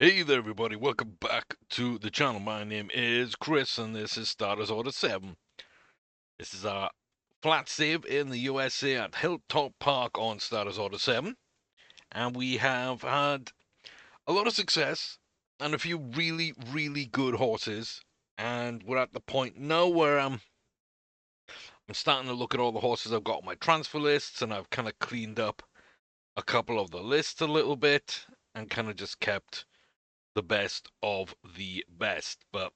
Hey there, everybody. Welcome back to the channel. My name is Chris, and this is Starters Order 7. This is our flat save in the USA at Hilltop Park on Starters Order 7. And we have had a lot of success and a few really, really good horses. And we're at the point now where I'm starting to look at all the horses I've got on my transfer lists, and I've kind of cleaned up a couple of the lists a little bit and kind of just kept the best of the best. But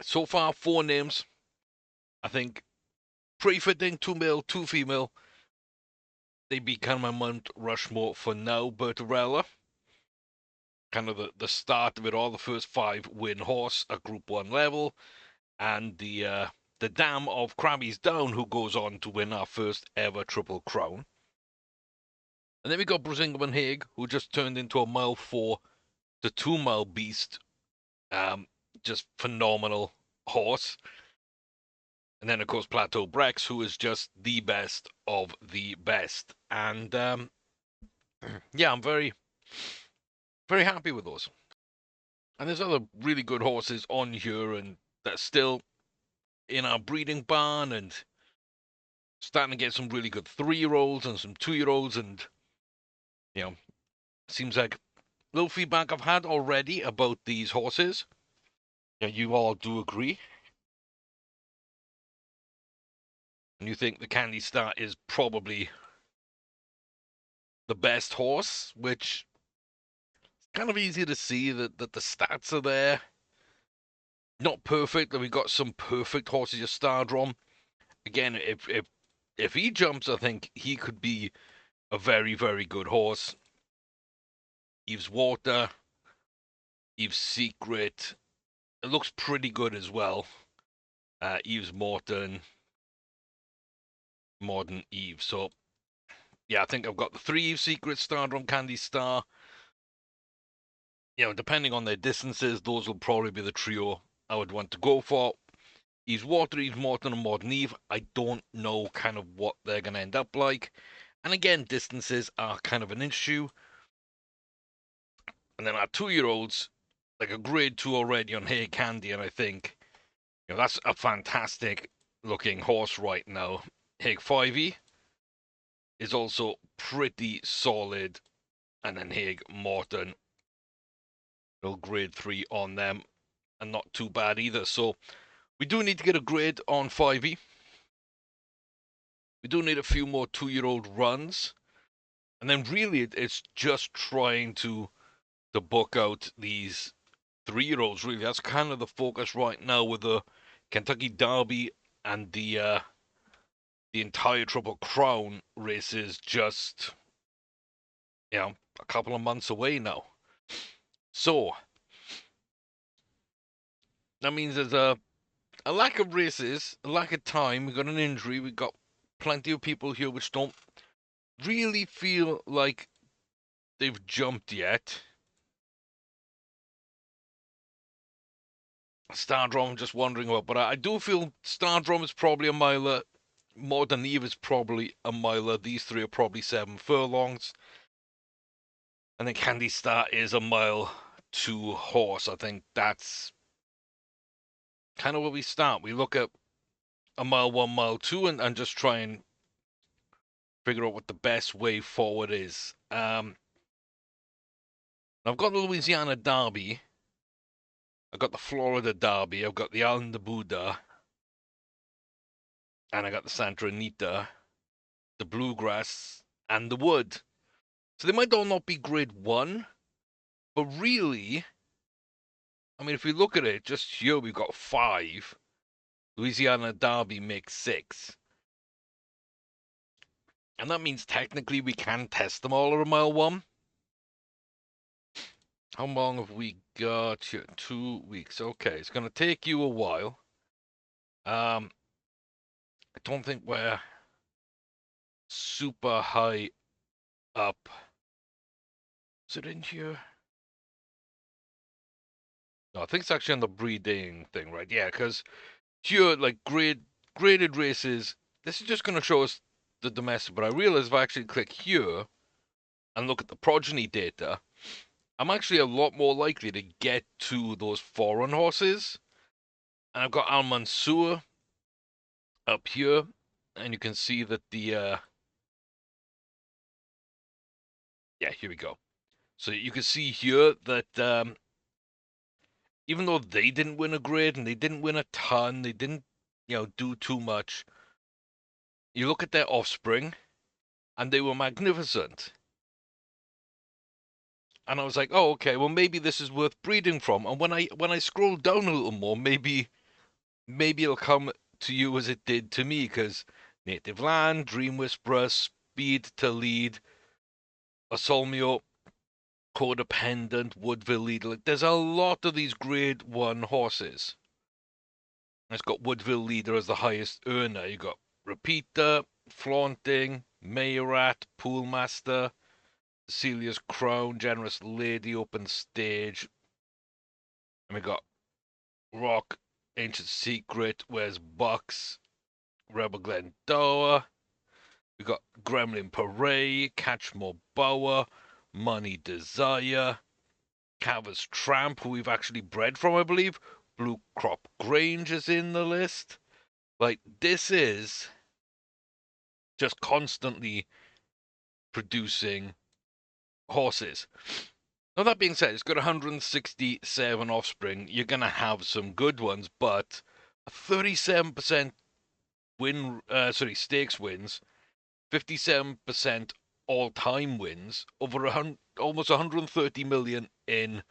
so far, 4 names. I think pretty fitting. 2 male, 2 female. They'd be kind of my Mount Rushmore for now. Bertarella, kind of the start of it all. The first 5 win horse at Group 1 level. And the dam of Krabby's Down, who goes on to win our first ever Triple Crown. And then we got Brazingman Haig, who just turned into a mile 4 to 2 mile beast. Just phenomenal horse. And then, of course, Plateau Brex, who is just the best of the best. And yeah, I'm very, very happy with those. And there's other really good horses on here, and that's still in our breeding barn, and starting to get some really good 3-year-olds and some 2-year-olds. And, you know, seems like little feedback I've had already about these horses. Yeah, you all do agree. And you think the Candy Star is probably the best horse, which kind of easy to see that the stats are there. Not perfect, we got some perfect horses. Your Stardrom, again, if he jumps, I think he could be a very, very good horse. Eve's Water, Eve's Secret, it looks pretty good as well. Eve's Morton, Modern Eve. So yeah, I think I've got the 3 Eve Secret, Stardrom, Candy Star. You know, depending on their distances, those will probably be the trio I would want to go for. Eve's Water, Eve's Morton, and Modern Eve. I don't know kind of what they're going to end up like. And again, distances are kind of an issue. And then our 2-year-olds, like a grade 2 already on Hey Candy, and I think, you know, that's a fantastic looking horse right now. Hig 5e is also pretty solid. And then Hig Morton, little grade 3 on them, and not too bad either. So we do need to get a grade on 5e. We do need a few more 2-year-old runs. And then really it's just trying to book out these 3-year-olds. Really, that's kind of the focus right now with the Kentucky Derby and the entire Triple Crown races. Just, you know, a couple of months away now. So that means there's a lack of races, a lack of time. We got an injury. We got plenty of people here which don't really feel like they've jumped yet. Stardrom, just wondering about, but I do feel Stardrom is probably a miler. Modern Eve is probably a miler. These 3 are probably 7 furlongs. And then Candy Star is a mile 2 horse. I think that's kind of where we start. We look at a mile 1, mile 2, and just try and figure out what the best way forward is. I've got the Louisiana Derby. I've got the Florida Derby. I've got the Allen de Buda. And I got the Santa Anita, the Bluegrass, and the Wood. So they might all not be grade 1, but really, I mean, if we look at it, just here we've got 5. Louisiana Derby makes 6. And that means technically we can test them all at a mile 1. How long have we got here? 2 weeks. Okay, it's going to take you a while. I don't think we're super high up. Is it in here? No, I think it's actually on the breeding thing, right? Yeah, because here, like, graded races, this is just going to show us the domestic, but I realize if I actually click here and look at the progeny data, I'm actually a lot more likely to get to those foreign horses. And I've got Al Mansour up here, and you can see that yeah, here we go. So you can see here that even though they didn't win a grade and they didn't win a ton, they didn't, do too much. You look at their offspring, and they were magnificent. And I was like, oh, okay, well maybe this is worth breeding from. And when I scroll down a little more, maybe it'll come to you as it did to me, because Native Land, Dream Whisperer, Speed to Lead, Asolmio, Codependent, Woodville Leader. Like, there's a lot of these grade 1 horses. It's got Woodville Leader as the highest earner. You got Repeater, Flaunting, Mayorat, Poolmaster, Celia's Crown, Generous Lady, Open Stage. And we got Rock, Ancient Secret, Where's Bucks, Rebel Glendower. We got Gremlin Parade, Catchmore Bower, Money Desire, Cavers Tramp, who we've actually bred from, I believe. Blue Crop Grange is in the list. Like, this is just constantly producing horses. Now, that being said, it's got 167 offspring. You're going to have some good ones, but a 37% stakes wins, 57% all-time wins, over almost 130 million in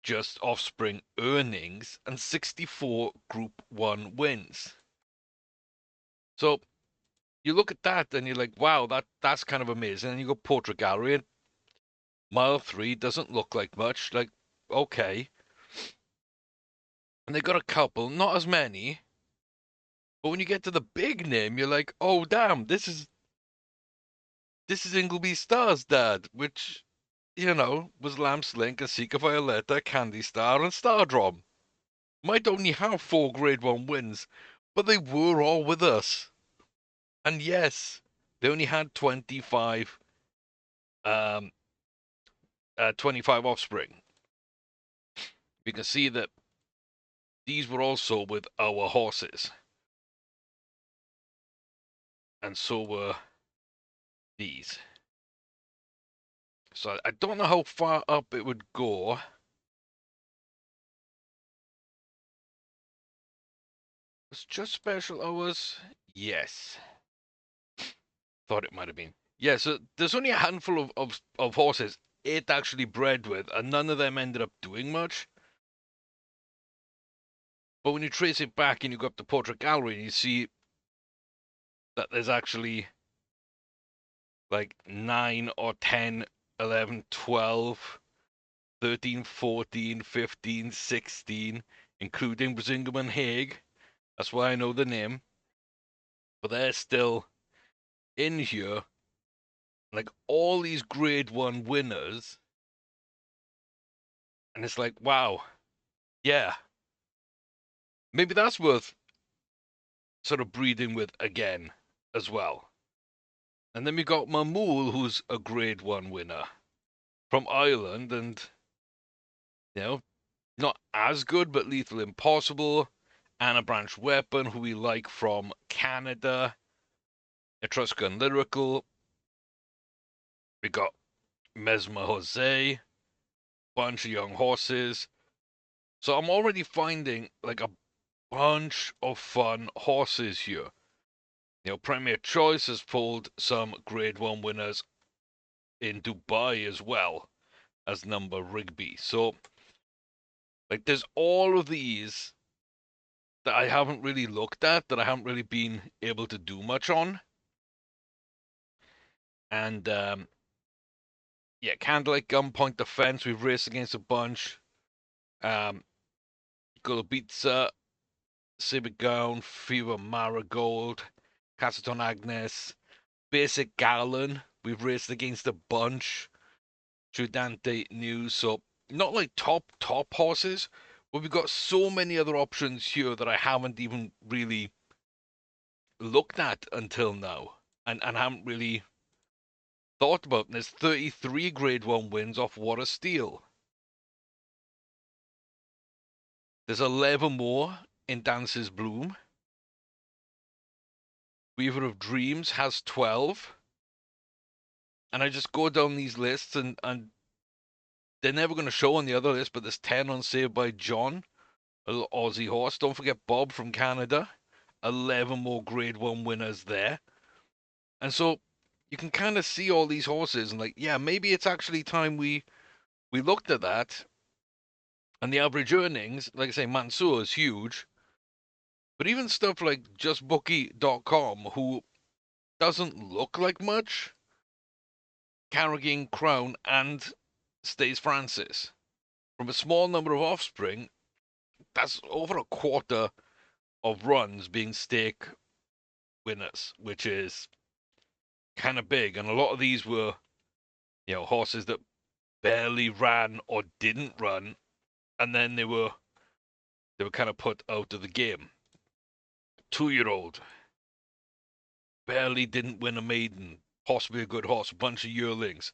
just offspring earnings, and 64 Group 1 wins. So you look at that and you're like, wow, that's kind of amazing. And you go Portrait Gallery, and Mile 3 doesn't look like much. Like, okay. And they got a couple, not as many. But when you get to the big name, you're like, oh damn, this is Ingleby Star's dad, which, was Lamb Slink, Asika Violetta, Candy Star, and Stardrom. Might only have 4 Grade 1 wins, but they were all with us. And yes, they only had 25 um 25 offspring. You can see that these were also with our horses. And so were these. So I don't know how far up it would go. It's just special hours? Yes. Thought it might have been. Yeah, so there's only a handful of horses it actually bred with, and none of them ended up doing much. But when you trace it back and you go up to Portrait Gallery and you see that there's actually like 9 or 10, 11, 12, 13, 14, 15, 16, including Brisingham and Hague. That's why I know the name. But they're still in here. Like, all these Grade 1 winners. And it's like, wow. Yeah. Maybe that's worth sort of breeding with again as well. And then we got Mamool, who's a Grade 1 winner from Ireland, and, not as good, but Lethal Impossible. Anna Branch Weapon, who we like from Canada. Etruscan Lyrical. We got Mesmer Jose. Bunch of young horses. So I'm already finding like a bunch of fun horses here. Premier Choice has pulled some Grade 1 winners in Dubai as well as number Rigby. So, like, there's all of these that I haven't really looked at, that I haven't really been able to do much on. And, yeah, Candlelight Gunpoint Defense, we've raced against a bunch. Golobica, Civic Gown, Fever Marigold, Casaton Agnes, Basic Gallon, we've raced against a bunch. Trudante News, so not like top horses, but we've got so many other options here that I haven't even really looked at until now, and haven't really thought about, there's 33 Grade 1 wins off Water Steel. There's 11 more in Dance's Bloom. Weaver of Dreams has 12. And I just go down these lists, and they're never going to show on the other list, but there's 10 on Saved by John, a little Aussie horse. Don't forget Bob from Canada. 11 more Grade 1 winners there. And so you can kind of see all these horses and like, yeah, maybe it's actually time we looked at that. And the average earnings, like I say, Mansour is huge. But even stuff like justbookie.com, who doesn't look like much, Carrigan Crown and Stays Francis. From a small number of offspring, that's over a quarter of runs being stake winners, which is kind of big. And a lot of these were, horses that barely ran or didn't run, and then they were kind of put out of the game. 2-year-old barely didn't win a maiden, possibly a good horse, a bunch of yearlings.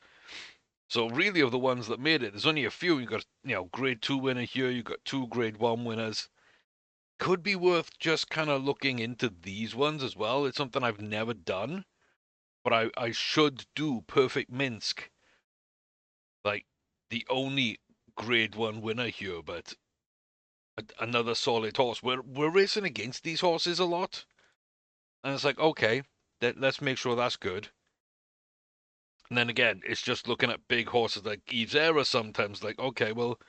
So really, of the ones that made it, there's only a few. You got Grade 2 winner here. You got 2 Grade 1 winners. Could be worth just kind of looking into these ones as well. It's something I've never done, but I should do Perfect Minsk, like the only Grade 1 winner here, but another solid horse. We're racing against these horses a lot, and it's like, okay, let's make sure that's good. And then again, it's just looking at big horses like Eve's Era sometimes, like, okay, well,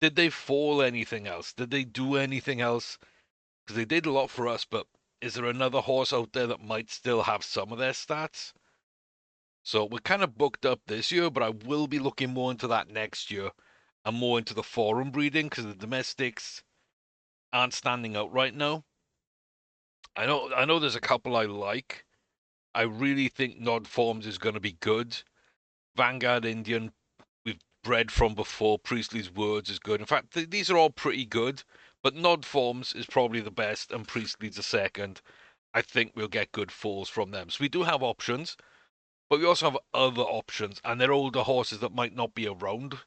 did they fall anything else? Did they do anything else? Because they did a lot for us, but is there another horse out there that might still have some of their stats? So we're kind of booked up this year, but I will be looking more into that next year and more into the foreign breeding because the domestics aren't standing out right now. I know there's a couple I like. I really think Nod Forms is going to be good. Vanguard Indian, we've bred from before. Priestley's Words is good. In fact, these are all pretty good, but Nod Forms is probably the best, and Priestley's the second. I think we'll get good falls from them. So we do have options, but we also have other options, and they're older horses that might not be around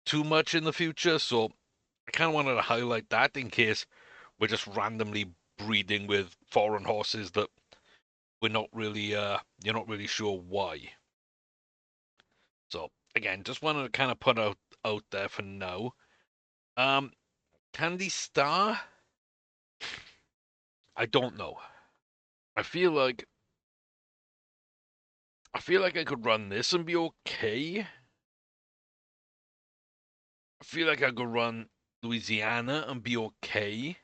too much in the future. So I kind of wanted to highlight that in case we're just randomly breeding with foreign horses that we're not really, you're not really sure why. So again, just wanted to kind of put out there for now. Candy Star, I don't know. I feel like I could run this and be okay. I feel like I could run Louisiana and be okay.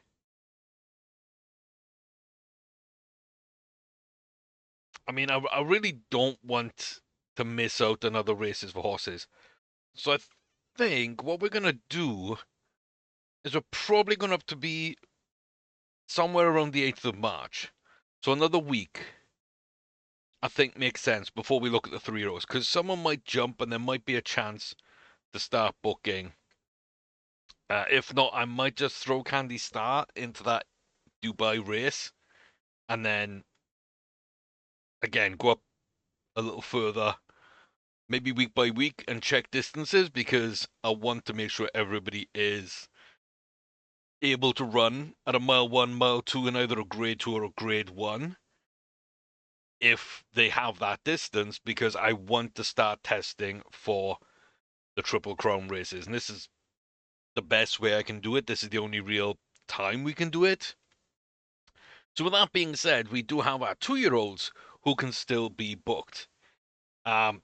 I mean, I really don't want to miss out on other races for horses. So I think what we're gonna do is we're probably gonna have to be somewhere around the 8th of March. So another week, I think makes sense before we look at the 3-year-olds, because someone might jump and there might be a chance to start booking. If not, I might just throw Candy Star into that Dubai race and then again go up a little further, maybe week by week, and check distances because I want to make sure everybody is able to run at a mile 1, mile 2 in either a grade 2 or a grade 1 if they have that distance, because I want to start testing for the Triple Crown races. And this is the best way I can do it. This is the only real time we can do it. So with that being said, we do have our 2-year-olds who can still be booked. Unless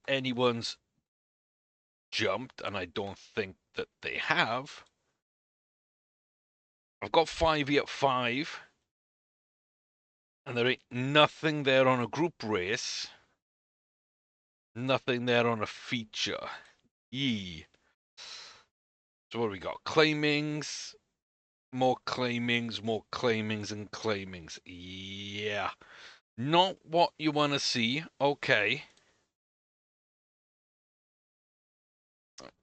anyone's jumped, and I don't think that they have. I've got 5 at 5, and there ain't nothing there on a group race. Nothing there on a feature. Yee. So what do we got? Claimings, more claimings, more claimings, and claimings. Yeah. Not what you want to see. Okay.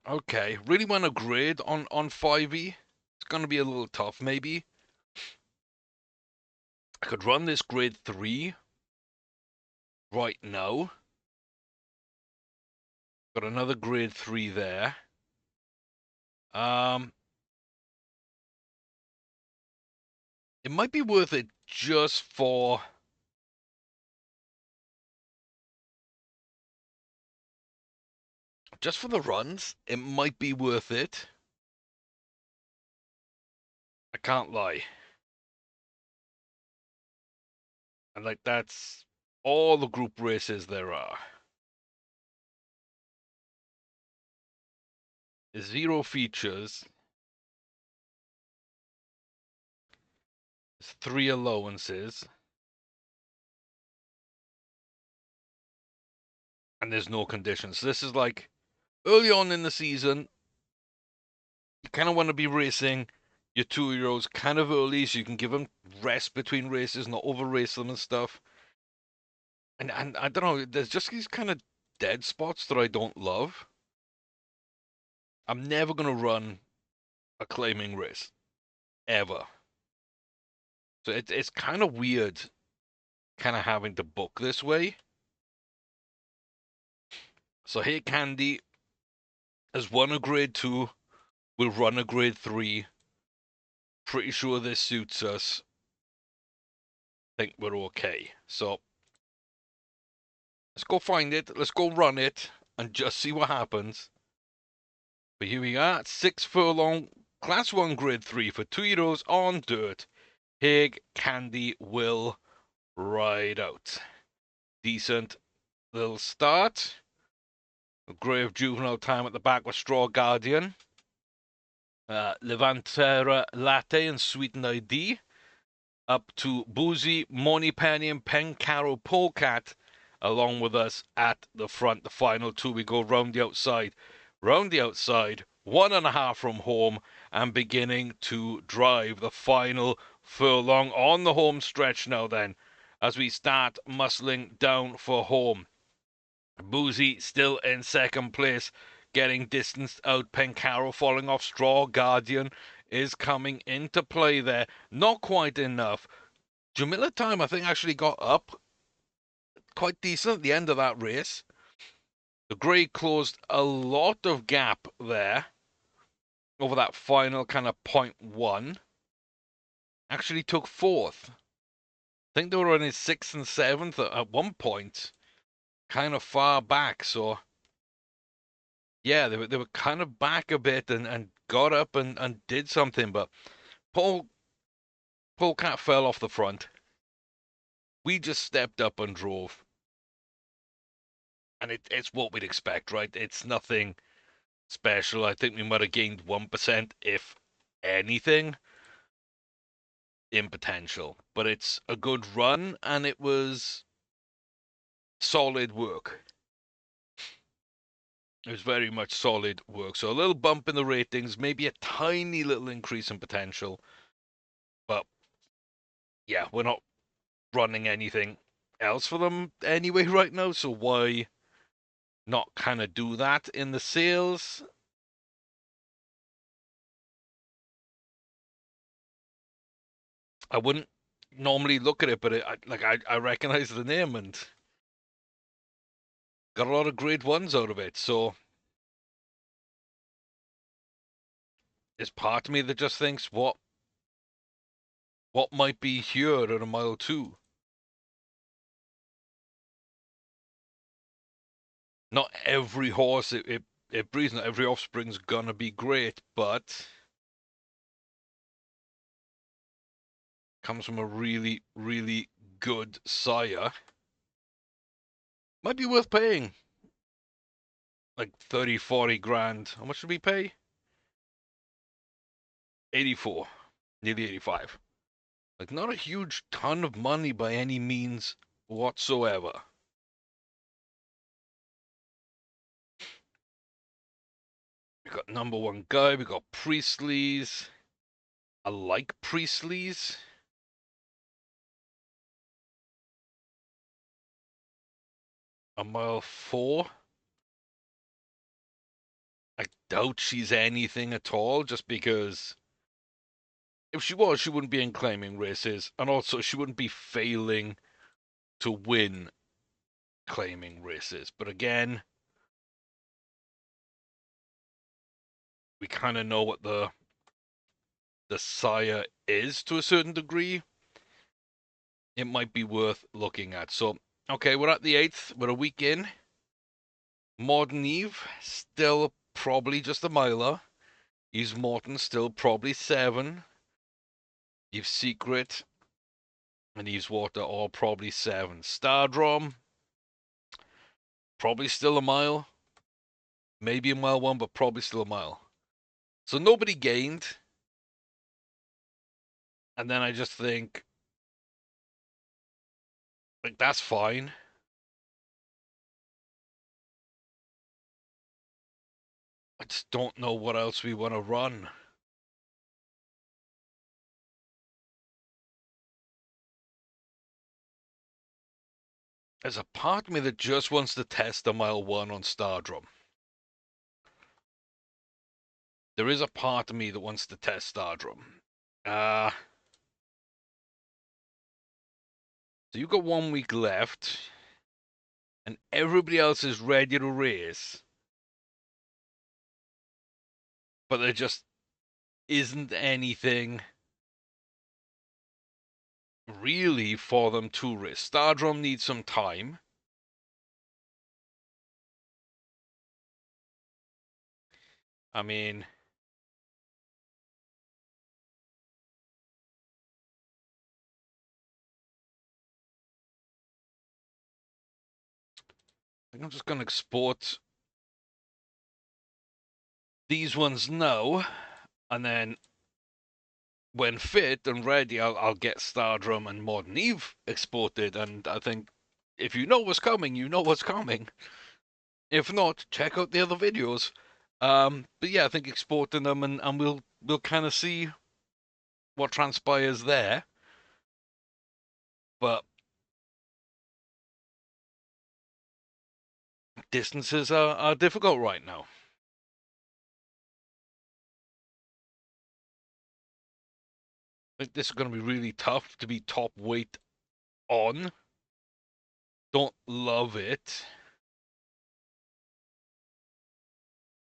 Okay. Really want to grade on 5e? It's going to be a little tough, maybe. I could run this grade 3. right now. Got another grade 3 there. Um, it might be worth it just for the runs. It might be worth it. I can't lie. And like that's all the group races there are. Zero features. There's 3 allowances. And there's no conditions. So this is like early on in the season. You kind of want to be racing your 2-year-olds kind of early so you can give them rest between races, not over race them and stuff. And I don't know, there's just these kind of dead spots that I don't love. I'm never going to run a claiming race, ever. So it's kind of weird kind of having to book this way. So Hey Candy has won a grade 2, will run a grade 3. Pretty sure this suits us. Think we're okay. So let's go find it, let's go run it, and just see what happens. But here we are, 6 furlong, Class 1 Grade 3 for 2-year-olds on dirt. Hey Candy will ride out. Decent little start. A grave juvenile time at the back with Straw Guardian. Levantera Latte and Sweetened ID. Up to Boozy, Money Penny, and Pencaro Polecat along with us at the front. The final 2, we go round the outside. Round the outside, 1.5 from home, and beginning to drive the final furlong on the home stretch now then, as we start muscling down for home. Boozy still in second place, getting distanced out. Pencaro falling off. Straw Guardian is coming into play there. Not quite enough. Jamila Time, I think, actually got up quite decent at the end of that race. The grey closed a lot of gap there over that final kind of .1. Actually took 4th. I think they were only 6th and 7th at one point, kind of far back. So yeah, they were kind of back a bit and got up and did something. But Polecat fell off the front. We just stepped up and drove. And it's what we'd expect, right? It's nothing special. I think we might have gained 1%, if anything, in potential. But it's a good run, and it was solid work. It was very much solid work. So a little bump in the ratings, maybe a tiny little increase in potential. But yeah, we're not running anything else for them anyway right now, so why not kind of do that in the sales? I wouldn't normally look at it, but I recognize the name and got a lot of grade 1s out of it. So there's part of me that just thinks what might be here at a mile 2. Not every horse it breeds, not every offspring's gonna be great, but comes from a really, really good sire. Might be worth paying like 30, 40 grand. How much did we pay? 84, nearly 85. Like, not a huge ton of money by any means whatsoever. We got number 1 guy, we got Priestley's. I like Priestley's. A mile 4. I doubt she's anything at all, just because if she was, she wouldn't be in claiming races, and also she wouldn't be failing to win claiming races. But again, we kind of know what the sire is to a certain degree. It might be worth looking at. So, okay, we're at the 8th. We're a week in. Modern Eve, still probably just a miler. Eve's Morton, still probably 7. Eve's Secret and Eve's Water, all probably 7. Stardrom, probably still a mile. Maybe a mile 1, but probably still a mile. So nobody gained. And then I just think, like, that's fine. I just don't know what else we want to run. There's a part of me that just wants to test a mile 1 on Stardrom. There is a part of me that wants to test Stardrom. So you've got 1 week left, and everybody else is ready to race, but there just isn't anything really for them to race. Stardrom needs some time. I mean, I think I'm just going to export these ones now, and then when fit and ready, I'll get Stardrum and Modern Eve exported. And I think if you know what's coming, you know what's coming. If not, check out the other videos. But yeah, I think exporting them, and we'll kind of see what transpires there. But distances are difficult right now. I think this is going to be really tough to be top weight on. Don't love it.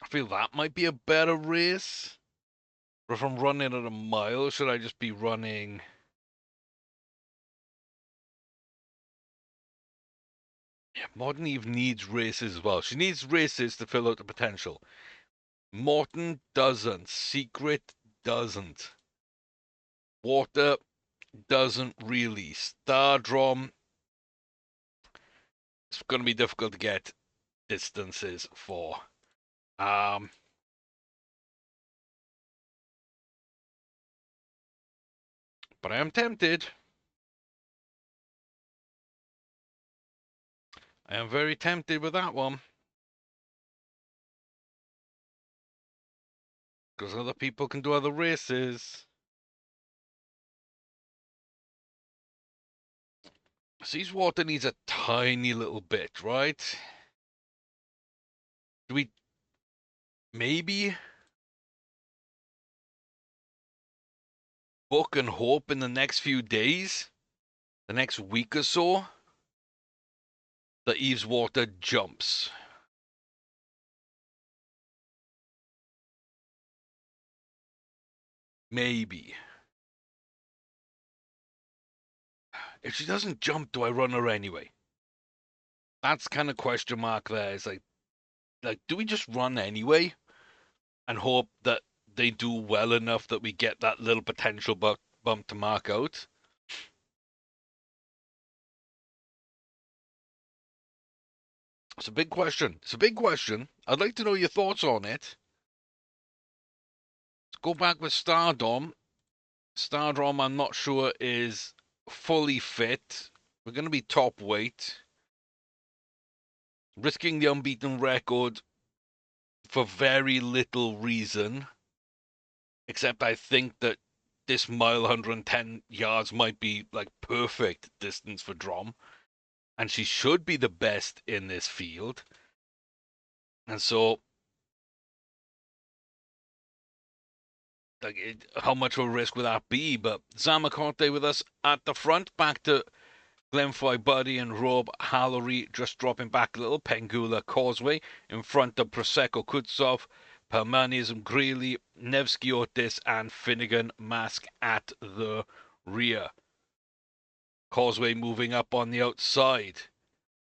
I feel that might be a better race. But if I'm running at a mile, should I just be running? Yeah, Modern Eve needs races as well. She needs races to fill out the potential. Morton doesn't. Secret doesn't. Water doesn't really. Stardrom, it's going to be difficult to get distances for. But I am tempted. I am very tempted with that one. Because other people can do other races. Seas Water needs a tiny little bit, right? Do we maybe book and hope in the next few days, the next week or so, that Eve's Water jumps? Maybe. If she doesn't jump, do I run her anyway? That's kind of question mark there. It's like, do we just run anyway and hope that they do well enough that we get that little potential bump to mark out? It's a big question. It's a big question. I'd like to know your thoughts on it. Let's go back with Stardom. Stardom, I'm not sure is fully fit. We're going to be top weight. Risking the unbeaten record for very little reason. Except I think that this mile 110 yards might be like perfect distance for Drom. And she should be the best in this field. And so, like, how much of a risk would that be? But Zamacote with us at the front, back to Glenfly Buddy and Rob Hallory just dropping back a little. Pengula Causeway in front of Prosecco Kutsov, Permanism Greeley, Nevsky Otis, and Finnegan Mask at the rear. Causeway moving up on the outside.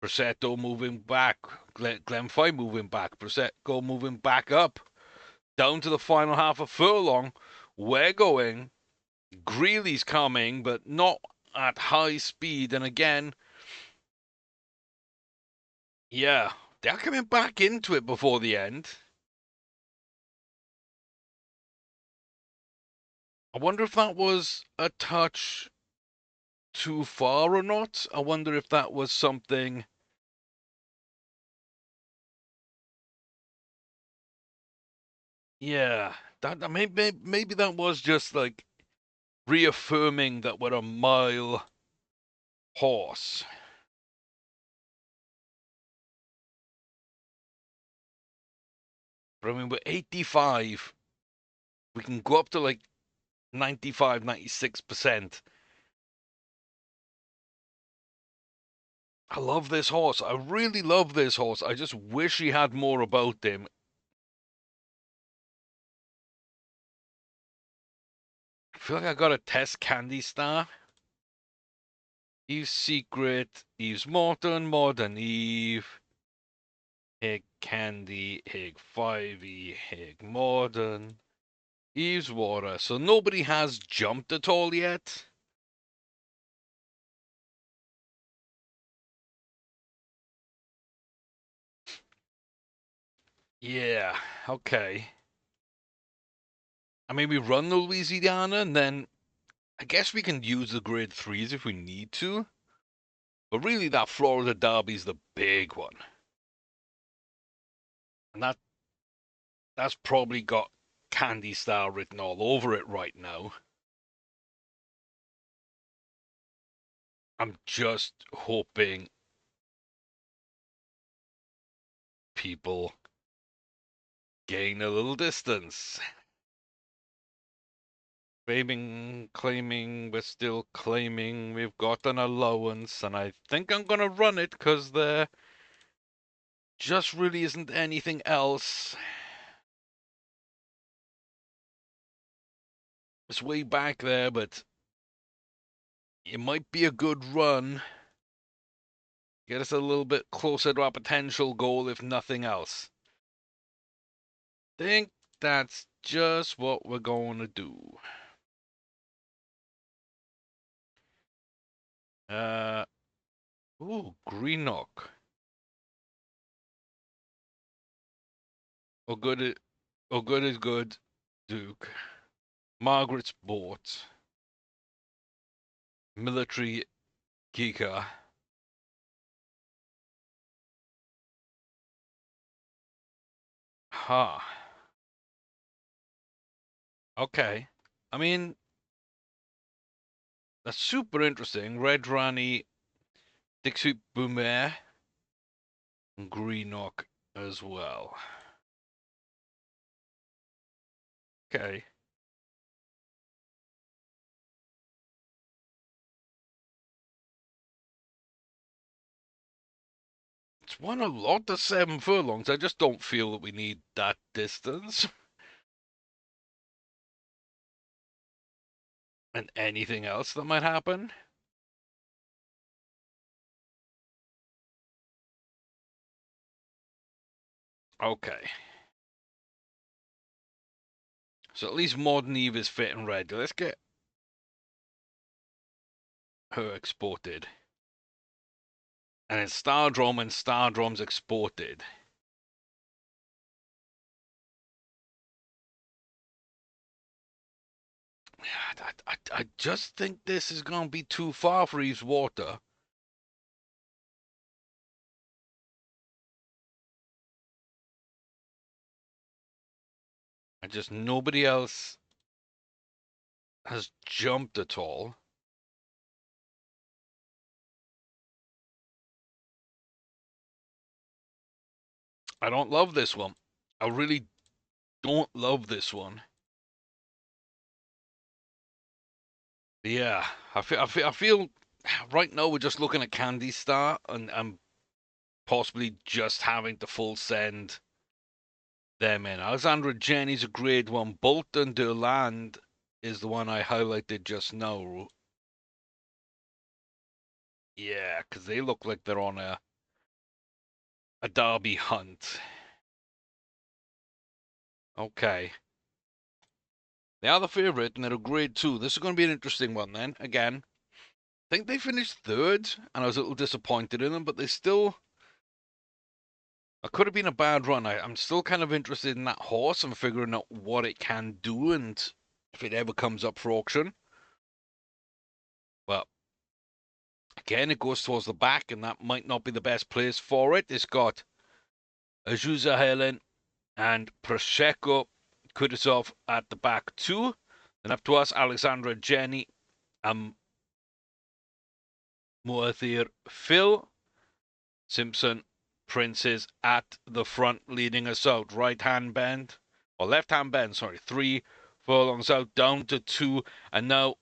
Prosecco moving back. Glenfly moving back. Prosecco moving back up. Down to the final half of furlong. We're going. Greeley's coming, but not at high speed. And again, yeah, they're coming back into it before the end. I wonder if that was a touch too far or not. I wonder if that was something. Yeah, that maybe that was just like reaffirming that we're a mile horse. But I mean, we're 85. We can go up to like 95, 96%. I love this horse. I really love this horse. I just wish he had more about him. I feel like I got to test Candy Star. Eve's Secret, Eve's Morton, Modern Eve, Hig Candy, Hig 5e, Hig Modern, Eve's Water. So nobody has jumped at all yet. Yeah, okay. I mean, we run the Louisiana, and then I guess we can use the grade 3s if we need to. But really, that Florida Derby's the big one. And that's probably got Candy Star written all over it right now. I'm just hoping people gain a little distance. Claiming, we're still claiming we've got an allowance, and I think I'm gonna run it because there just really isn't anything else. It's way back there, but it might be a good run. Get us a little bit closer to our potential goal, if nothing else. Think that's just what we're going to do. Greenock. Oh, good. Oh, good is good, Duke. Margaret's bought. Military Geeker. Ha. Okay. I mean, that's super interesting. Red Rani, Dixie Boomer, and Greenock as well. Okay. It's won a lot of 7 furlongs. I just don't feel that we need that distance. And anything else that might happen? Okay. So at least Modern Eve is fit and ready. Let's get her exported. And it's Stardrom and Stardrom's exported. I just think this is going to be too far for Eve's Water. And just nobody else has jumped at all. I don't love this one. I really don't love this one. Yeah, I feel right now we're just looking at Candy Star and possibly just having to full send them in. Alexandra Jenny's a grade 1. Bolton Durland is the one I highlighted just now. Yeah, because they look like they're on a derby hunt. Okay. They are the favourite, and they're a grade 2. This is going to be an interesting one then. Again, I think they finished third, and I was a little disappointed in them, but they still... It could have been a bad run. I'm still kind of interested in that horse and figuring out what it can do and if it ever comes up for auction. But again, it goes towards the back, and that might not be the best place for it. It's got Azusa Helen and Prosecco Kudasov at the back too. Then up to us, Alexandra Jenny and Muathir Phil. Simpson Princes at the front leading us out. Right-hand bend, or left-hand bend, sorry. 3 furlongs out, down to 2. And now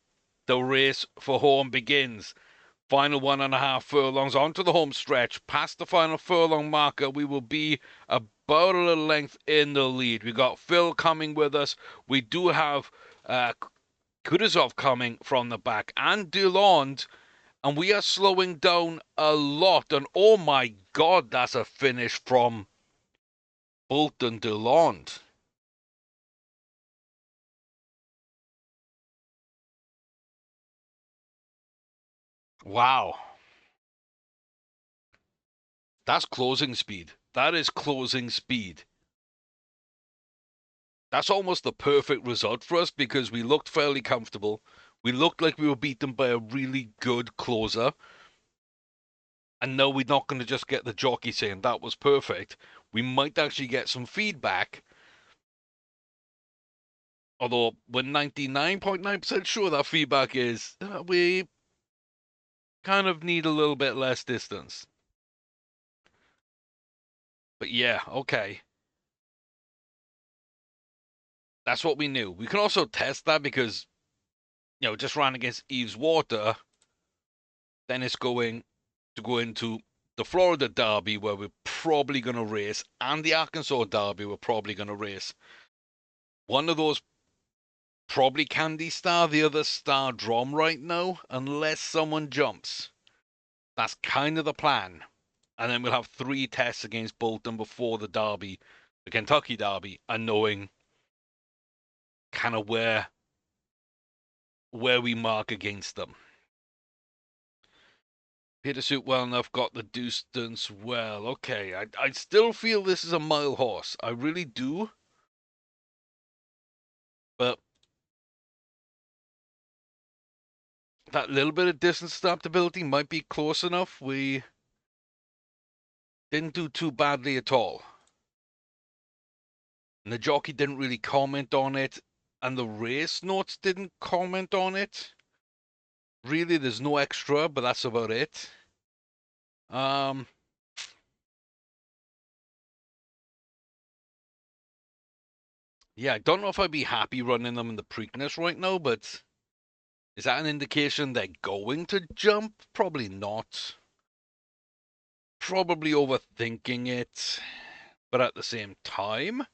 the race for home begins. Final 1.5 furlongs onto the home stretch. Past the final furlong marker, we will be about a little length in the lead. We got Phil coming with us. We do have Kudasov coming from the back, and Delond, and we are slowing down a lot. And oh my God, that's a finish from Bolton Delond. Wow. That's closing speed. That is closing speed. That's almost the perfect result for us because we looked fairly comfortable. We looked like we were beaten by a really good closer. And no, we're not going to just get the jockey saying that was perfect. We might actually get some feedback. Although we're 99.9% sure that feedback is we kind of need a little bit less distance. But yeah, okay. That's what we knew. We can also test that because, just ran against Eve's Water. Then it's going to go into the Florida Derby where we're probably going to race, and the Arkansas Derby we're probably going to race. One of those probably Candy Star, the other Star Drum right now, unless someone jumps. That's kind of the plan. And then we'll have 3 tests against Bolton before the Derby, the Kentucky Derby, and knowing kind of where we mark against them. Peter Suit well enough, got the distance well. Okay, I still feel this is a mile horse. I really do. But that little bit of distance adaptability might be close enough. We didn't do too badly at all. And the jockey didn't really comment on it. And the race notes didn't comment on it. Really, there's no extra, but that's about it. Yeah, I don't know if I'd be happy running them in the Preakness right now, but is that an indication they're going to jump? Probably not. Probably overthinking it, but at the same time,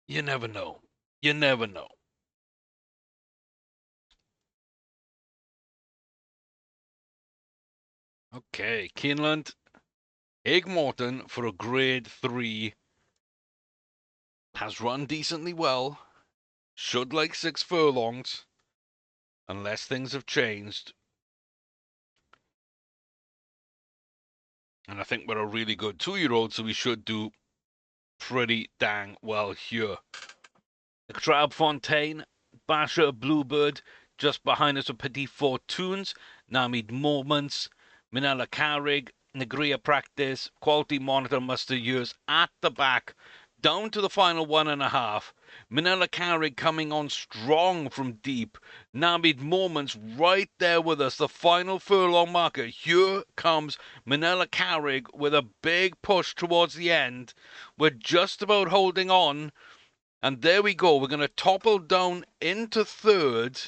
you never know. You never know. Okay, Keeneland, Egg Morton for a grade 3 has run decently well. Should like 6 furlongs, unless things have changed. And I think we're a really good 2-year-old, so we should do pretty dang well here. Crab Fontaine, Basher Bluebird, just behind us are Petit Fortunes, Namid Moments, Minella Carrig, Negria Practice, Quality Monitor Muster Years at the back, down to the final 1.5. Minella Carrig coming on strong from deep. Namid Moments right there with us, the final furlong marker. Here comes Minella Carrig with a big push towards the end. We're just about holding on. And there we go. We're going to topple down into third,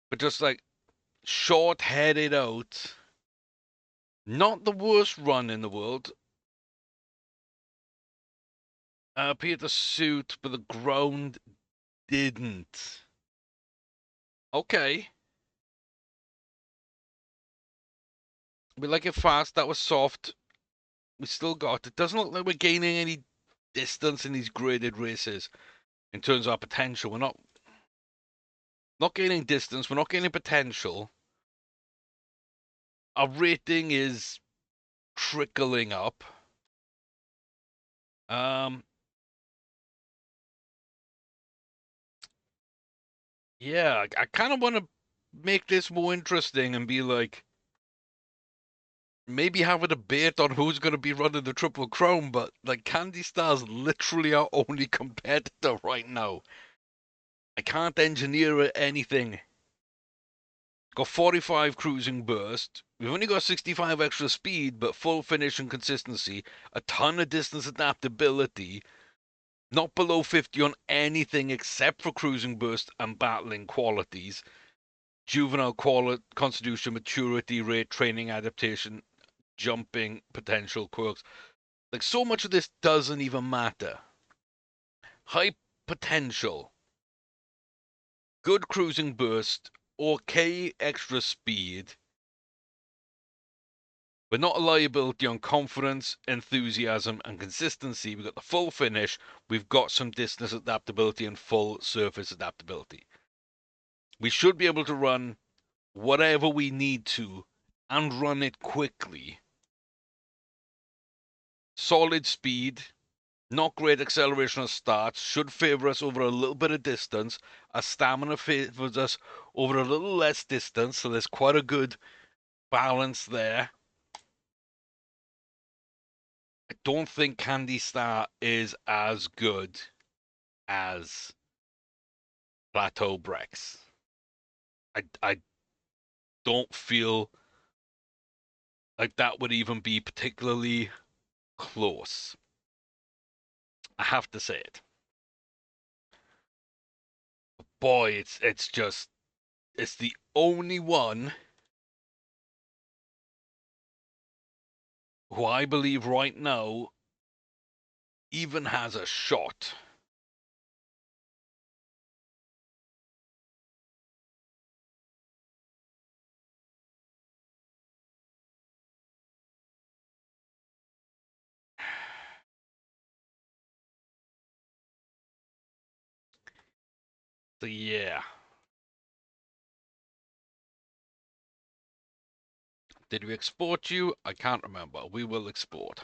but just like short-headed out. Not the worst run in the world. Appeared to suit, but the ground didn't. Okay. We like it fast. That was soft. We still got it. Doesn't look like we're gaining any distance in these graded races in terms of our potential. We're not gaining distance. We're not gaining potential. Our rating is trickling up. Yeah, I kind of want to make this more interesting and be like, maybe have a debate on who's going to be running the Triple Crown, but like Candy Star's literally our only competitor right now. I can't engineer anything. Got 45 cruising burst. We've only got 65 extra speed, but full finish and consistency. A ton of distance adaptability. Not below 50 on anything except for cruising burst and battling qualities. Juvenile constitution, maturity rate, training adaptation, jumping potential quirks. Like, so much of this doesn't even matter. High potential, good cruising burst, okay extra speed, but not a liability on confidence, enthusiasm, and consistency. We've got the full finish, we've got some distance adaptability and full surface adaptability. We should be able to run whatever we need to and run it quickly. Solid speed, not great acceleration of starts, should favor us over a little bit of distance. Our stamina favors us over a little less distance, so there's quite a good balance there. I don't think Candy Star is as good as Plateau Brex. I don't feel like that would even be particularly close. I have to say it. Boy, it's just it's the only one who I believe right now even has a shot. So yeah. Did we export you? I can't remember. We will export.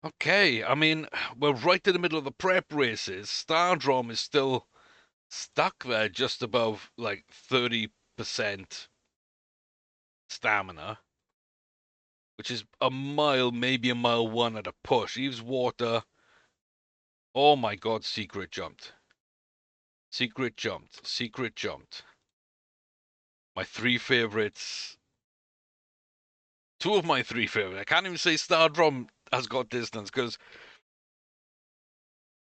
Okay, I mean, we're right in the middle of the prep races. Stardrom is still stuck there just above like 30% stamina, which is a mile, maybe a mile one at a push. Eve's Water. Oh my god, Secret jumped. Secret jumped. Secret jumped. My three favorites. Two of my three favorites. I can't even say Stardrom has got distance because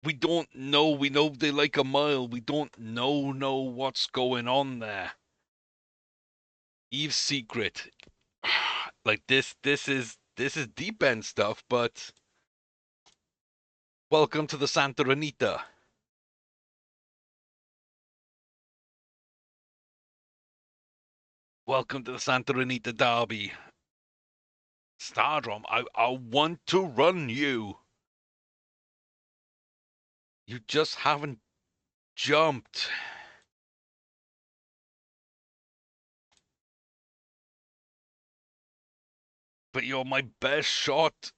we don't know. We know they like a mile. We don't know what's going on there. Eve's Secret. Like this is deep end stuff, but welcome to the Santa Anita. Welcome to the Santa Anita Derby. Stardrom, I want to run you. You just haven't jumped. But you're my best shot.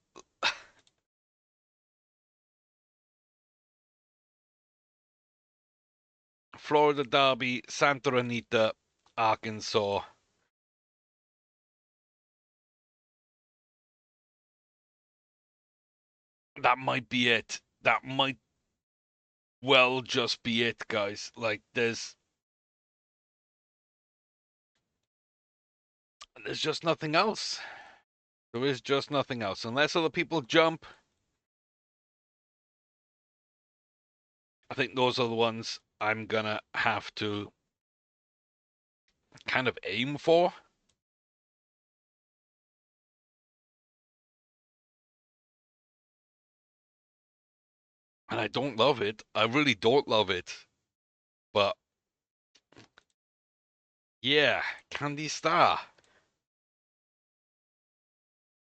Florida Derby, Santa Anita, Arkansas. That might be it. That might well just be it, guys. Like there's just nothing else. There is just nothing else. Unless other people jump, I think those are the ones I'm gonna have to kind of aim for. And I don't love it. I really don't love it. But yeah, Candy Star.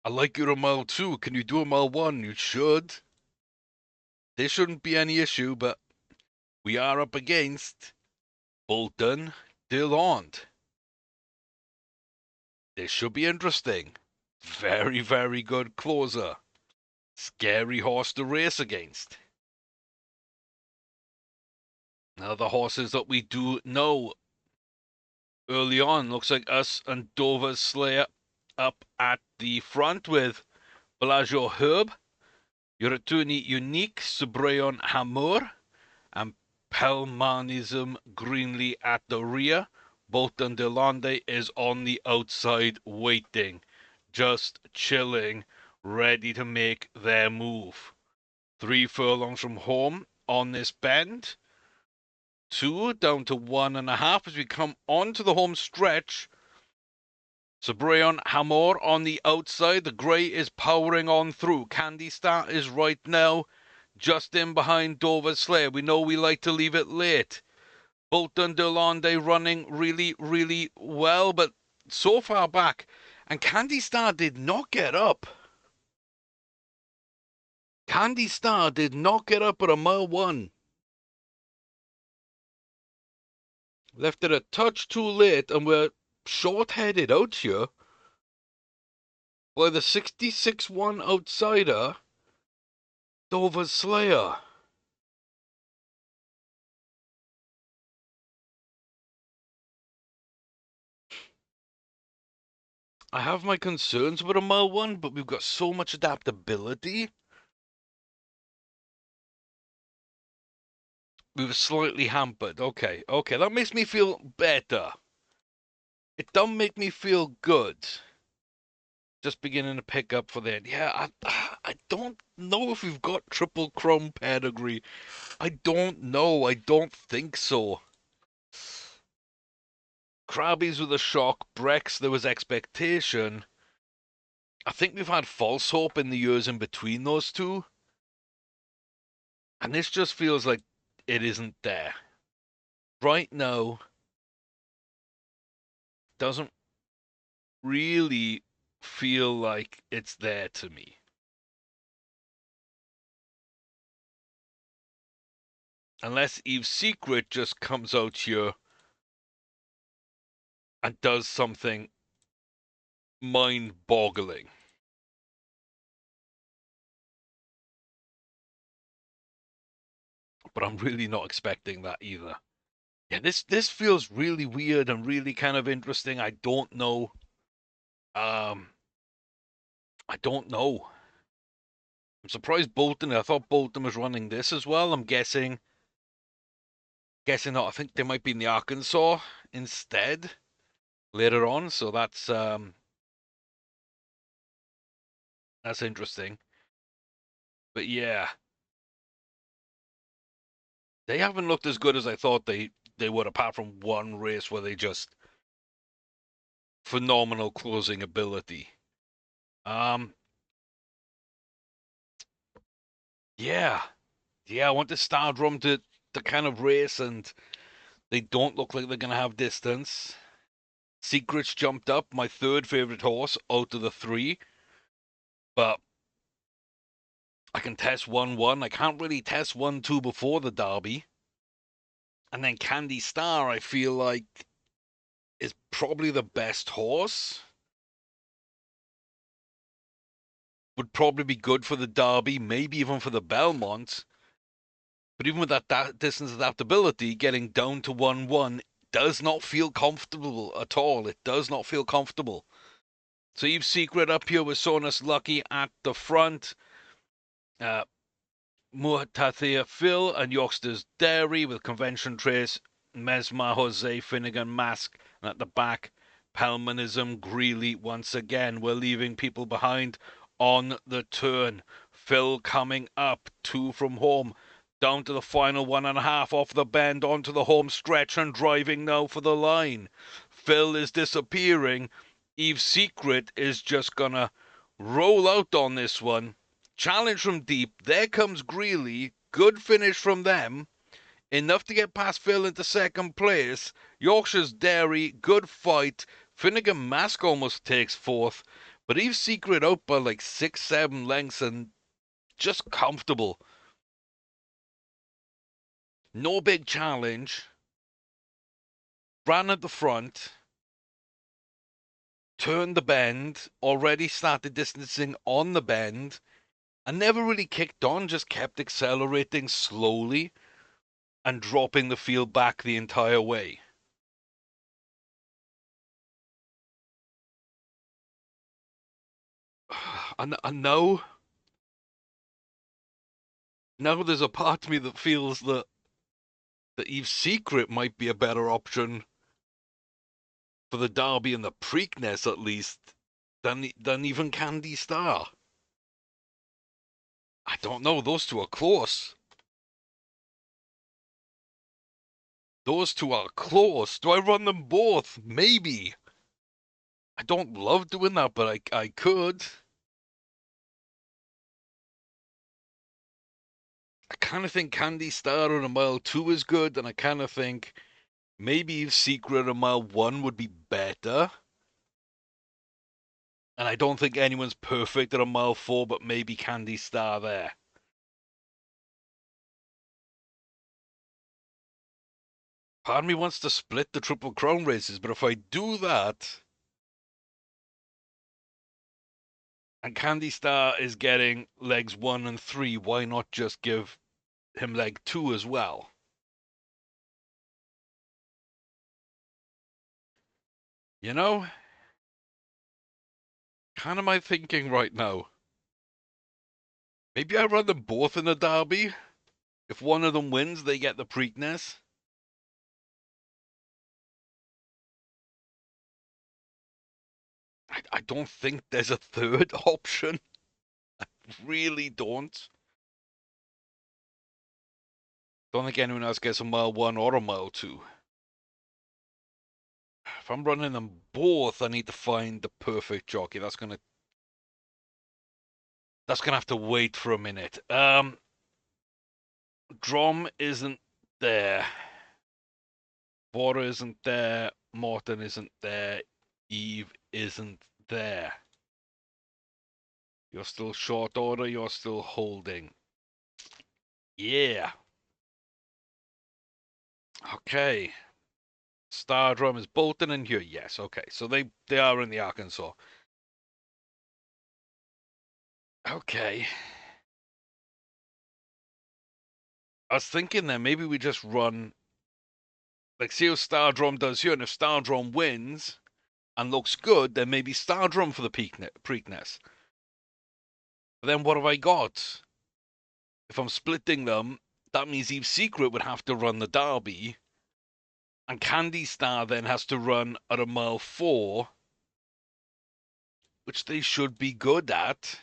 I like your mile 2. Can you do a mile 1? You should. There shouldn't be any issue, but we are up against Bolton DeLond. This should be interesting. Very, very good closer. Scary horse to race against. Now the horses that we do know early on, looks like us and Dover Slayer up at the front with Bellagio Herb, Uratuni Unique, Subreon Hamur, and Pelmanism Greenly at the rear. Bolton Delande is on the outside waiting, just chilling, ready to make their move. 3 furlongs from home on this bend. 2 down to 1.5 as we come onto the home stretch. Sabreon Hamor on the outside. The grey is powering on through. Candy Star is right now just in behind Dover Slayer. We know we like to leave it late. Bolton Delande running really, really well, but so far back. And Candy Star did not get up. Candy Star did not get up at a mile 1. Left it a touch too late, and we're short-headed out here. By the 66-1 outsider, Dover Slayer. I have my concerns about a mile 1, but we've got so much adaptability. We were slightly hampered. Okay, that makes me feel better. It don't make me feel good. Just beginning to pick up for that. Yeah, I don't know if we've got Triple Chrome pedigree. I don't know. I don't think so. Krabby's with a shock. Brex, there was expectation. I think we've had false hope in the years in between those two. And this just feels like it isn't there. Right now, doesn't really feel like it's there to me. Unless Eve's Secret just comes out here and does something mind-boggling. But I'm really not expecting that either. Yeah, this feels really weird and really kind of interesting. I don't know. I don't know. I'm surprised Bolton. I thought Bolton was running this as well. I'm guessing not. I think they might be in the Arkansas instead later on. So that's interesting. But yeah, they haven't looked as good as I thought they would, apart from one race where they just phenomenal closing ability. Yeah, I want the Stardrum to kind of race, and they don't look like they're gonna have distance. Secrets jumped up, my third favorite horse out of the 3, but I can test 1-1. I can't really test 1-2 before the Derby. And then Candy Star, I feel like, is probably the best horse. Would probably be good for the Derby, maybe even for the Belmont. But even with that distance adaptability, getting down to 1-1 does not feel comfortable at all. It does not feel comfortable. So you've Secret up here with Sonus Lucky at the front. Muatathia Phil and Yorkster's Dairy with Convention Trace, Mesmer Jose Finnegan Mask, and at the back, Pelmanism Greeley once again. We're leaving people behind on the turn. Phil coming up, 2 from home. Down to the final 1.5 off the bend onto the home stretch and driving now for the line. Phil is disappearing. Eve's Secret is just gonna roll out on this one. Challenge from deep. There comes Greeley. Good finish from them. Enough to get past Phil into second place. Yorkshire's Dairy, good fight. Finnegan Mask almost takes fourth. But Eve's Secret out by like 6-7 lengths and just comfortable. No big challenge. Ran at the front. Turned the bend. Already started distancing on the bend. And never really kicked on, just kept accelerating slowly and dropping the field back the entire way. And now there's a part of me that feels that Eve's Secret might be a better option for the Derby and the Preakness at least than even Candy Star. I don't know. Those two are close. Those two are close. Do I run them both? Maybe. I don't love doing that, but I could. I kind of think Candy Star on a mile 2 is good, and I kind of think maybe Secret on mile 1 would be better. And I don't think anyone's perfect at a mile 4, but maybe Candy Star there. Part of me wants to split the Triple Crown races, but if I do that, and Candy Star is getting legs 1 and 3, why not just give him leg 2 as well? You know? Kind of my thinking right now. Maybe I run them both in the Derby. If one of them wins, they get the Preakness. I don't think there's a third option. I really don't. Don't think anyone else gets a mile 1 or a mile 2. If I'm running them both, I need to find the perfect jockey. That's gonna have to wait for a minute. Drom isn't there. Bora isn't there. Morton isn't there. Eve isn't there. You're still short order. You're still holding. Yeah. Okay. Stardrum is Bolton in here. Yes. Okay. So they are in the Arkansas. Okay. I was thinking then maybe we just run like see how Stardrum does here, and if Stardrum wins and looks good, then maybe Stardrum for the Preakness. But then what have I got? If I'm splitting them, that means Eve's Secret would have to run the Derby, and Candy Star then has to run at a mile 4, which they should be good at.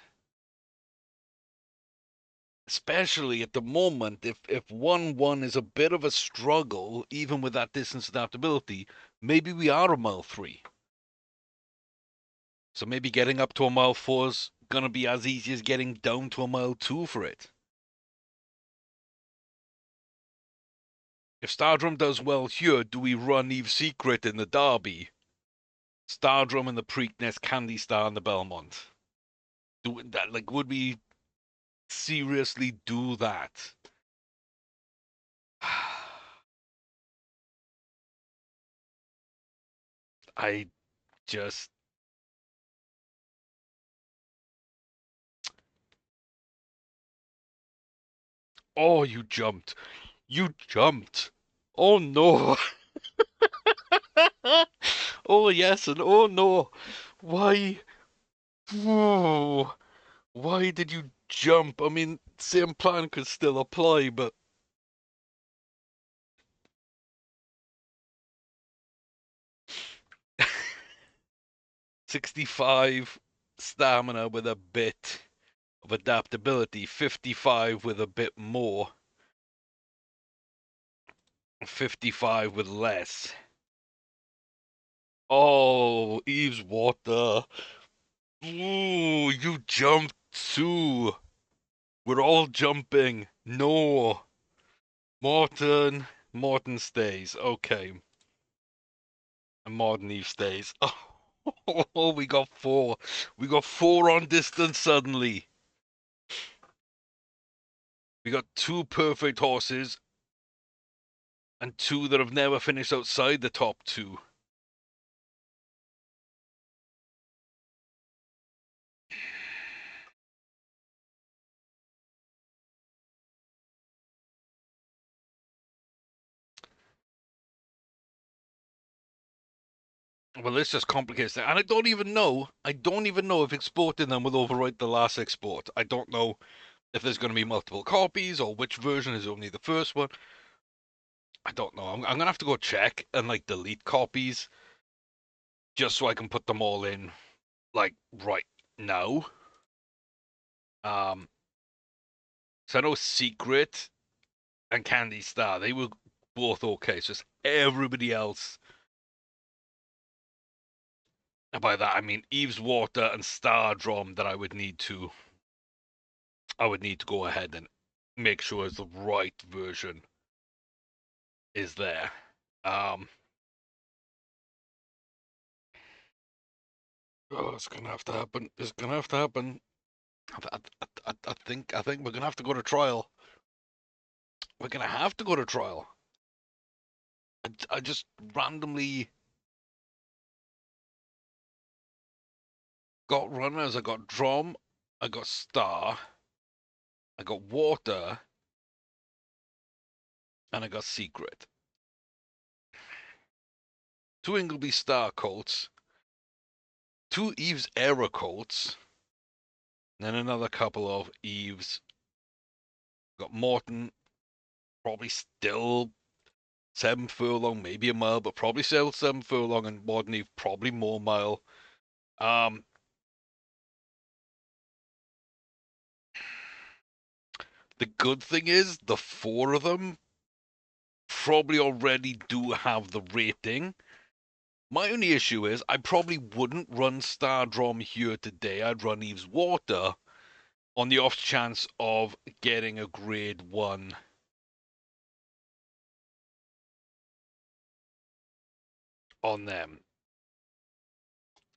Especially at the moment, if 1-1 is a bit of a struggle, even with that distance adaptability, maybe we are a mile 3. So maybe getting up to a mile 4 is going to be as easy as getting down to a mile 2 for it. If Stardrum does well here, do we run Eve's Secret in the Derby? Stardrum in the Preakness, Candy Star in the Belmont. Doing that, like, would we seriously do that? I just. Oh, you jumped. You jumped. Oh no. Oh yes, and oh no. Why? Whoa. Why did you jump? I mean, same plan could still apply, but 65 stamina with a bit of adaptability, 55 with a bit more. 55 with less. Oh, Eve's water. Ooh, you jumped too. We're all jumping. No. Morton stays. Okay. And Morton Eve stays. Oh, we got four. We got four on distance suddenly. We got two perfect horses and two that have never finished outside the top two. Well, this just complicates it. And I don't even know if exporting them will overwrite the last export. I don't know if there's going to be multiple copies or which version is only the first one. I don't know. I'm going to have to go check and like delete copies just so I can put them all in like right now. So I know Secret and Candy Star, they were both okay. It's just everybody else. And by that I mean Eve's Water and Star Drum that I would need to go ahead and make sure the right version is there. Oh, it's gonna have to happen. It's gonna have to happen. I think we're gonna have to go to trial. We're gonna have to go to trial. I just randomly got runners. I got drum. I got star. I got water, and I got secret. Two Ingleby Star Colts, two Eve's Era Colts, and then another couple of Eve's. Got Morton, probably still 7 furlong, maybe a mile, but probably still 7 furlong, and Morton Eve probably more mile. Um, the good thing is the four of them probably already do have the rating. My only issue is I probably wouldn't run Stardrom here today. I'd run Eve's Water on the off chance of getting a grade 1 on them.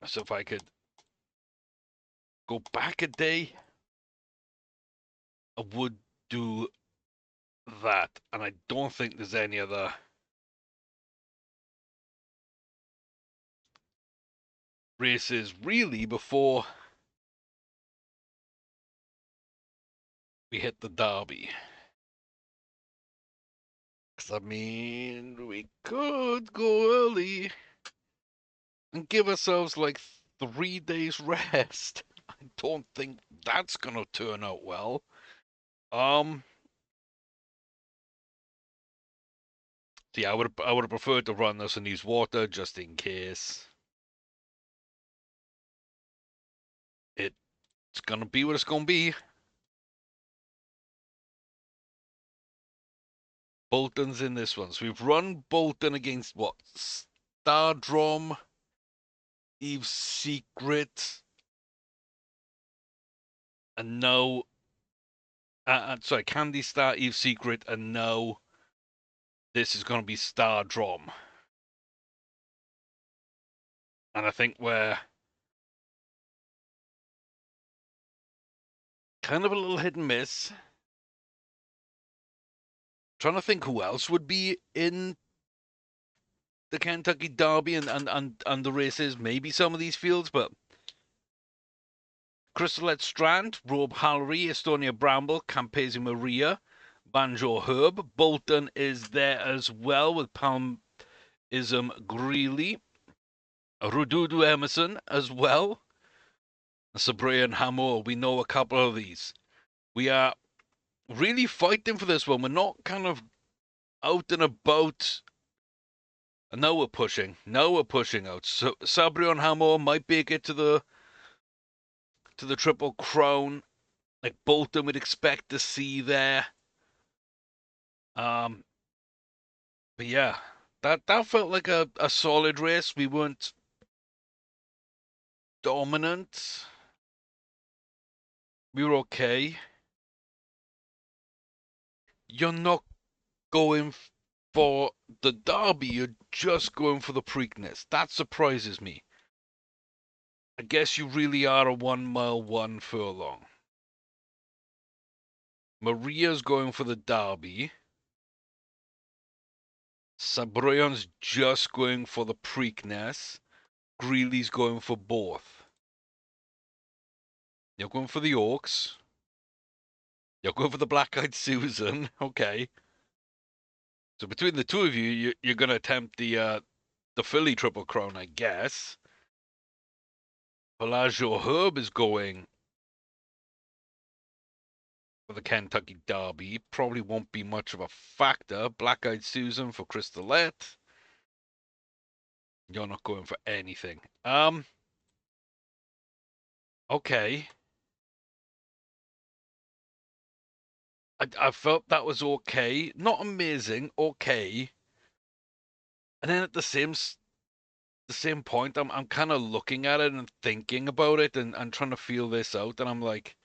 So if I could go back a day, I would do that. And I don't think there's any other races really before we hit the Derby. Because I mean, we could go early and give ourselves like 3 days rest. I don't think that's gonna turn out well. Um, so yeah, I would have preferred to run this and use water just in case. It's gonna be what it's gonna be. Bolton's in this one. So we've run Bolton against what? Stardrom, Eve's Secret, and now. Sorry, Candy Star, Eve's Secret, and now this is going to be Stardrom. And I think we're kind of a little hit and miss. Trying to think who else would be in the Kentucky Derby and the races. Maybe some of these fields, but Crystalette Strand, Robe Hallery, Estonia Bramble, Campesi Maria, Banjo Herb. Bolton is there as well with Palmism Greeley. Rududu Emerson as well. Sabrea and Hamor. We know a couple of these. We are really fighting for this one. We're not kind of out and about. Now we're pushing. Now we're pushing out. So Sabrion Hamor might make it to the Triple Crown. Like Bolton would expect to see there. But yeah, that felt like a solid race. We weren't dominant. We were okay. You're not going for the Derby, you're just going for the Preakness. That surprises me. I guess you really are a 1 mile, 1 furlong. Maria's going for the Derby. Sabrion's just going for the Preakness. Greeley's going for both. You're going for the Oaks. You're going for the Black Eyed Susan. Okay. So between the two of you, you're going to attempt the Philly Triple Crown, I guess. Bellagio Herb is going for the Kentucky Derby. Probably won't be much of a factor. Black Eyed Susan for Crystalette. You're not going for anything. Okay. I felt that was okay. Not amazing, okay. And then at the same point, I'm kind of looking at it and thinking about it and trying to feel this out, and I'm like,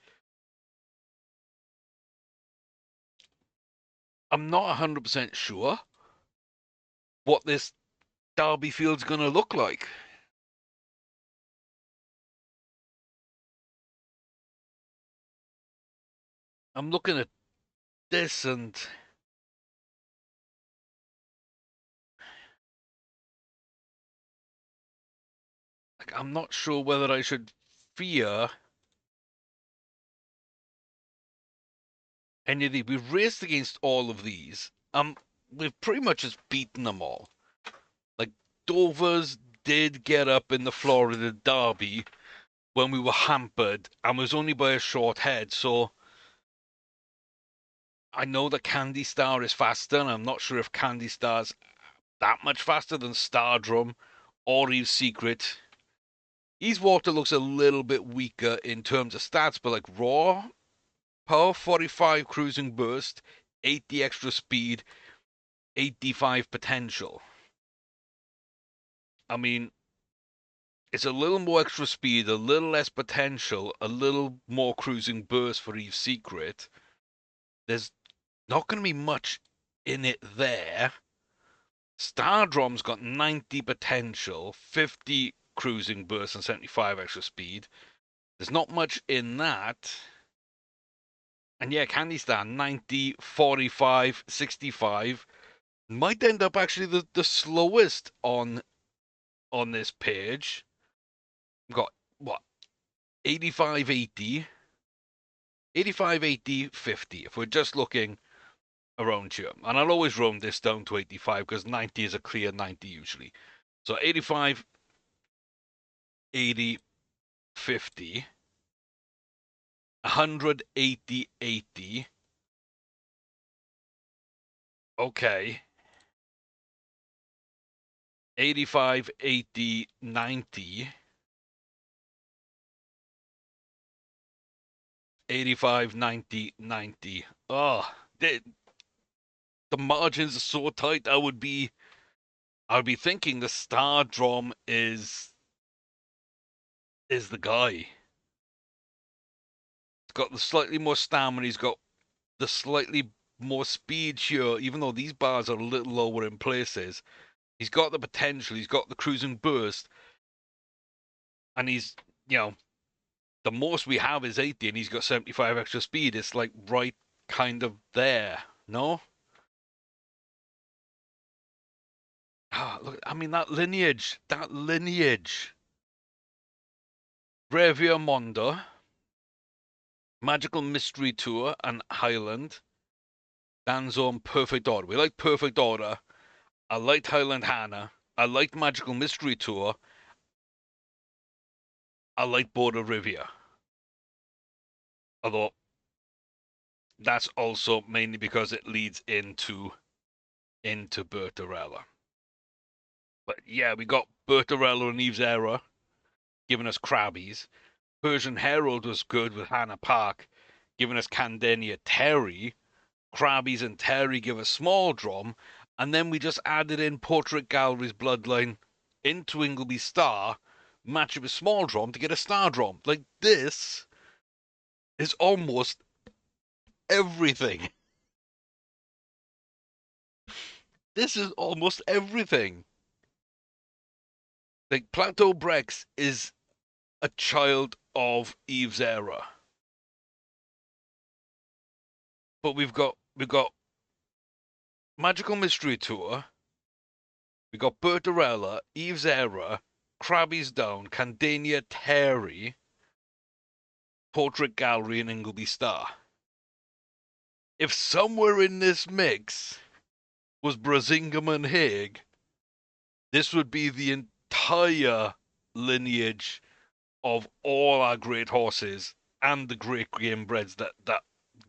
I'm not 100% sure what this Derby field's gonna look like. I'm looking at this and like, I'm not sure whether I should fear any of these. We've raced against all of these. We've pretty much just beaten them all. Like, Dover's did get up in the Florida Derby when we were hampered and was only by a short head, so I know that Candy Star is faster, and I'm not sure if Candy Star's that much faster than Stardrum or Eve's Secret. Eve's Water looks a little bit weaker in terms of stats, but like raw power, 45 cruising burst, 80 extra speed, 85 potential. I mean, it's a little more extra speed, a little less potential, a little more cruising burst for Eve's Secret. There's not going to be much in it there. Stardrom's got 90 potential, 50 cruising burst, and 75 extra speed. There's not much in that. And yeah, Candy Star, 90, 45, 65. Might end up actually the slowest on this page. We've got, what, 85, 80. 85, 80, 50. If we're just looking around here. And I'll always round this down to 85 because 90 is a clear 90 usually. So 85, 80, 50. 180, 80. Okay. 85, 80, 90. 85, 90, 90. Oh, the margins are so tight. I would be thinking the Stardom is the guy. He's got the slightly more stamina. He's got the slightly more speed here, even though these bars are a little lower in places. He's got the potential. He's got the cruising burst, and he's, the most we have is 80, and he's got 75 extra speed. It's like right kind of there, no? Look, I mean, that lineage. Bravia Mondo, Magical Mystery Tour, and Highland. Danzo and Perfect Order. We like Perfect Order. I liked Highland Hannah. I liked Magical Mystery Tour. I like Border Rivia. Although, that's also mainly because it leads into Bertarella. But yeah, we got Bertarella and Eve's Era giving us Krabbies. Persian Herald was good with Hannah Park, giving us Candenia Terry. Krabbies and Terry give us Small Drum. And then we just added in Portrait Gallery's bloodline into Ingleby Star, match it with Small Drum to get a Star Drum. Like, this is almost everything. This is almost everything. Like, Plateau Brex is a child of Eve's era. But we've got Magical Mystery Tour, we got Bertarella, Eve's Era, Krabby's Down, Candania Terry, Portrait Gallery, and Ingleby Star. If somewhere in this mix was Brasingham and Haig, this would be the entire lineage of all our great horses and the great game breds that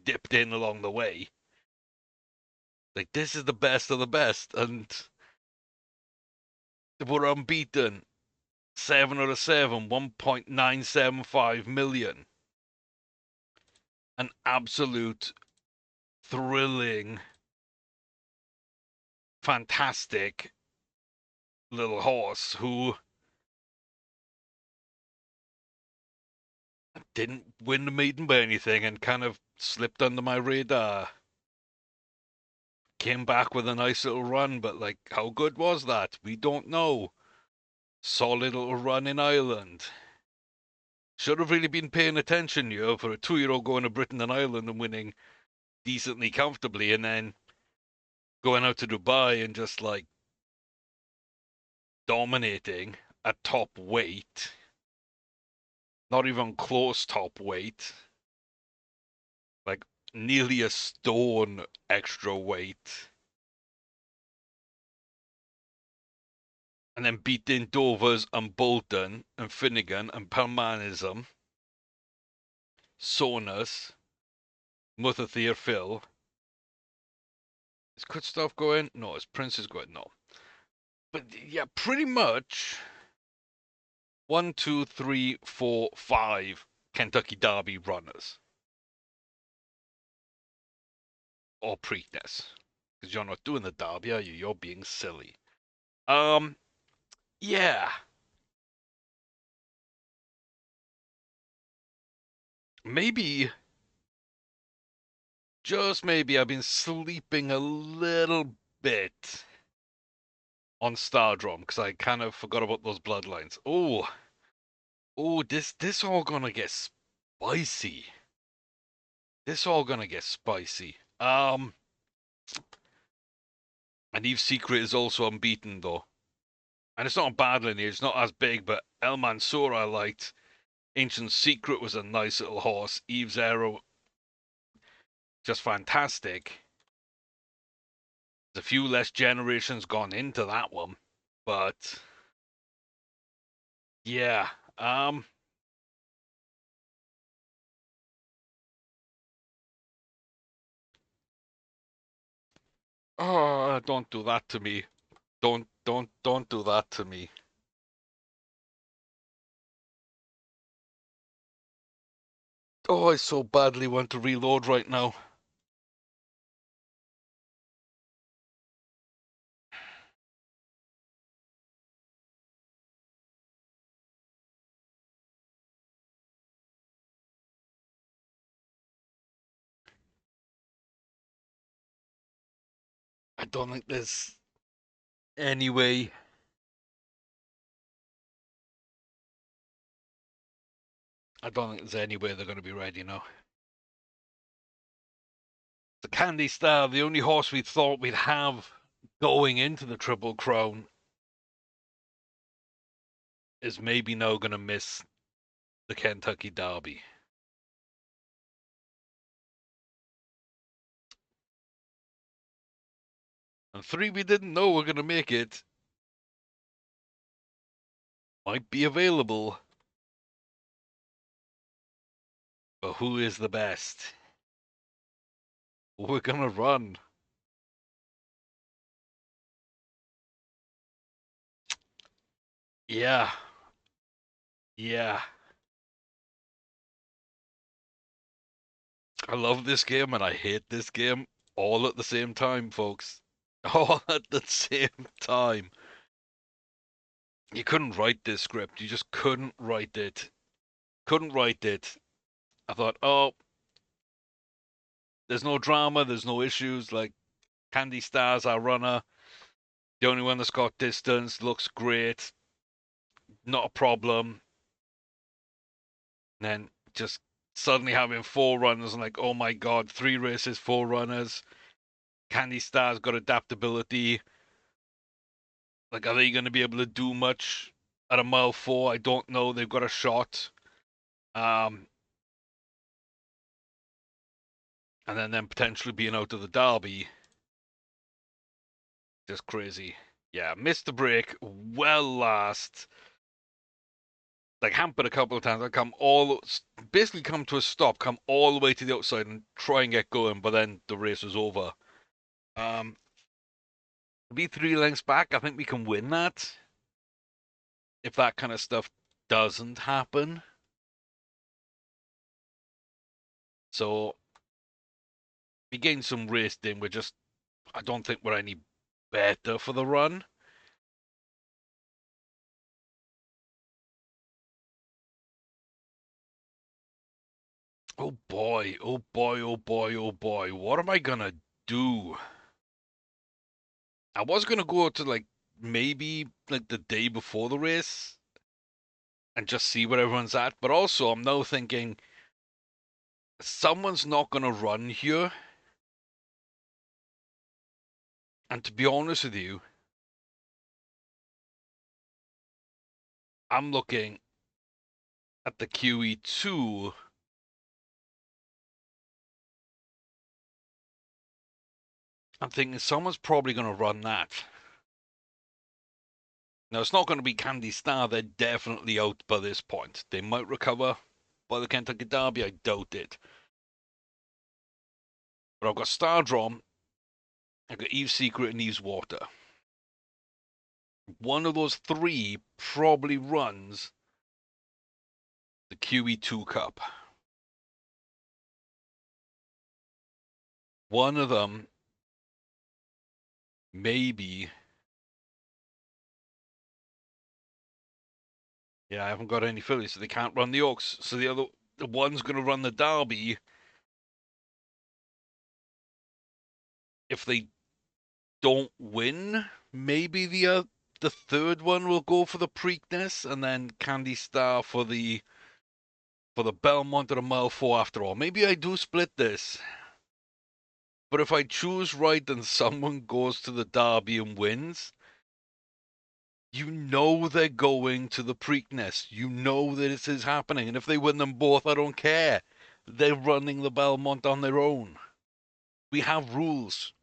dipped in along the way. Like, this is the best of the best, and we're unbeaten. 7 out of 7, 1.975 million. An absolute thrilling, fantastic little horse who didn't win the meeting by anything and kind of slipped under my radar. Came back with a nice little run, but like, how good was that? We don't know. Solid little run in Ireland. Should have really been paying attention here for a 2-year-old going to Britain and Ireland and winning decently comfortably, and then going out to Dubai and just like dominating at top weight. Not even close top weight. Like, nearly a stone extra weight. And then beating Dovers and Bolton and Finnegan and Palmanism, Sonus, Muthathir Phil. Is Good Stuff going? No. Is Prince is going? No. But yeah, pretty much 1, 2, 3, 4, 5 Kentucky Derby runners. Or Preakness. Because you're not doing the Derby, are you? You're being silly. Yeah. Maybe, just maybe, I've been sleeping a little bit on Stardrum because I kind of forgot about those bloodlines. Oh, this all gonna get spicy. This all gonna get spicy. And Eve's Secret is also unbeaten though, and it's not a bad lineage. It's not as big, but El Mansour I liked. Ancient Secret was a nice little horse. Eve's Arrow, just fantastic. There's a few less generations gone into that one, but yeah. Oh, don't do that to me. Don't do that to me. Oh, I so badly want to reload right now. I don't think there's any way. I don't think there's any way they're going to be ready now. The Candy Star, the only horse we thought we'd have going into the Triple Crown, is maybe now going to miss the Kentucky Derby. And 3 we didn't know were going to make it might be available. But who is the best? We're going to run. Yeah. Yeah. I love this game and I hate this game all at the same time, folks. all at the same time. You couldn't write this script. You just couldn't write it. Couldn't write it. I thought, oh, there's no drama, there's no issues. Like, Candy Star's our runner. The only one that's got distance, looks great, not a problem. And then just suddenly having four runners, and like, oh my god, 3 races, 4 runners. Candy Star's got adaptability. Like, are they going to be able to do much at a mile 4? I don't know. They've got a shot. And then potentially being out of the Derby. Just crazy. Yeah, missed the break. Well last. Like, hampered a couple of times. I basically come to a stop, come all the way to the outside and try and get going, but then the race was over. Be 3 lengths back. I think we can win that. If that kind of stuff doesn't happen. So, we gain some race in. I don't think we're any better for the run. Oh boy, oh boy, oh boy, oh boy. What am I gonna do? I was gonna go to like maybe like the day before the race and just see where everyone's at, but also I'm now thinking someone's not gonna run here. And to be honest with you, I'm looking at the QE2. I'm thinking someone's probably gonna run that. Now, it's not going to be Candy Star. They're definitely out by this point. They might recover by the Kentucky Derby. I doubt it. But I've got Stardrom. I've got Eve Secret and Eve's Water. One of those 3 probably runs the QE2 Cup. One of them, maybe. Yeah, I haven't got any fillies, so they can't run the Oaks. So the one's going to run the Derby. If they don't win, maybe the third one will go for the Preakness, and then Candy Star for the Belmont or a mile 4 after all. Maybe I do split this. But if I choose right and someone goes to the Derby and wins, you know they're going to the Preakness. You know that this is happening. And if they win them both, I don't care. They're running the Belmont on their own. We have rules.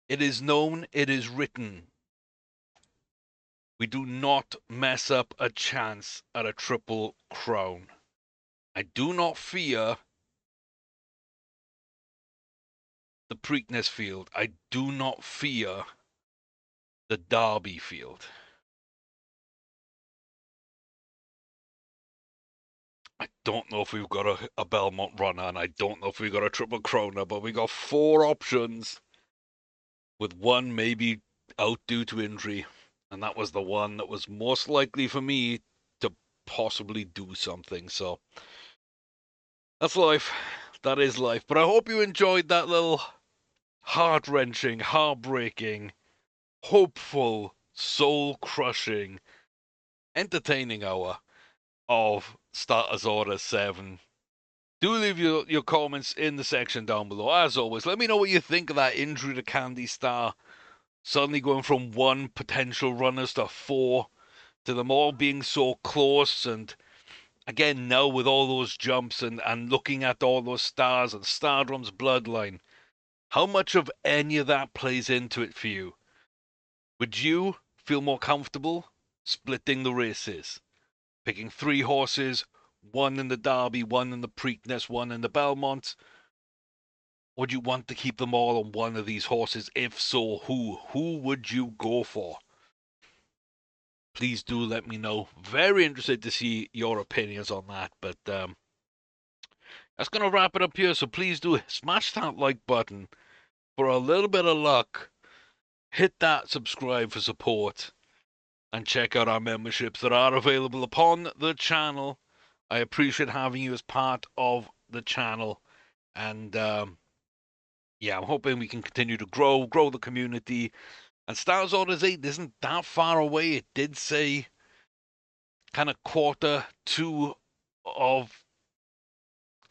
It is known, it is written. We do not mess up a chance at a Triple Crown. I do not fear the Preakness field. I do not fear the Derby field. I don't know if we've got a Belmont runner, and I don't know if we've got a Triple Crowner, but we got 4 options, with one maybe out due to injury, and that was the one that was most likely for me to possibly do something. So that's life. That is life. But I hope you enjoyed that little heart-wrenching, heartbreaking, hopeful, soul-crushing, entertaining hour of Starters Order 7. Do leave your comments in the section down below. As always, let me know what you think of that injury to Candy Star. Suddenly going from 1 potential runners to 4, to them all being so close. And again, now with all those jumps and looking at all those stars and Stardrom's bloodline, how much of any of that plays into it for you? Would you feel more comfortable splitting the races? Picking 3 horses, 1 in the Derby, 1 in the Preakness, 1 in the Belmont? Would you want to keep them all on one of these horses? If so, who? Who would you go for? Please do let me know. Very interested to see your opinions on that. But that's going to wrap it up here. So please do smash that like button for a little bit of luck. hit that subscribe for support and check out our memberships that are available upon the channel. I appreciate having you as part of the channel, and yeah, I'm hoping we can continue to grow the community. And Stars Orders 8 isn't that far away. It did say kind of Q2 of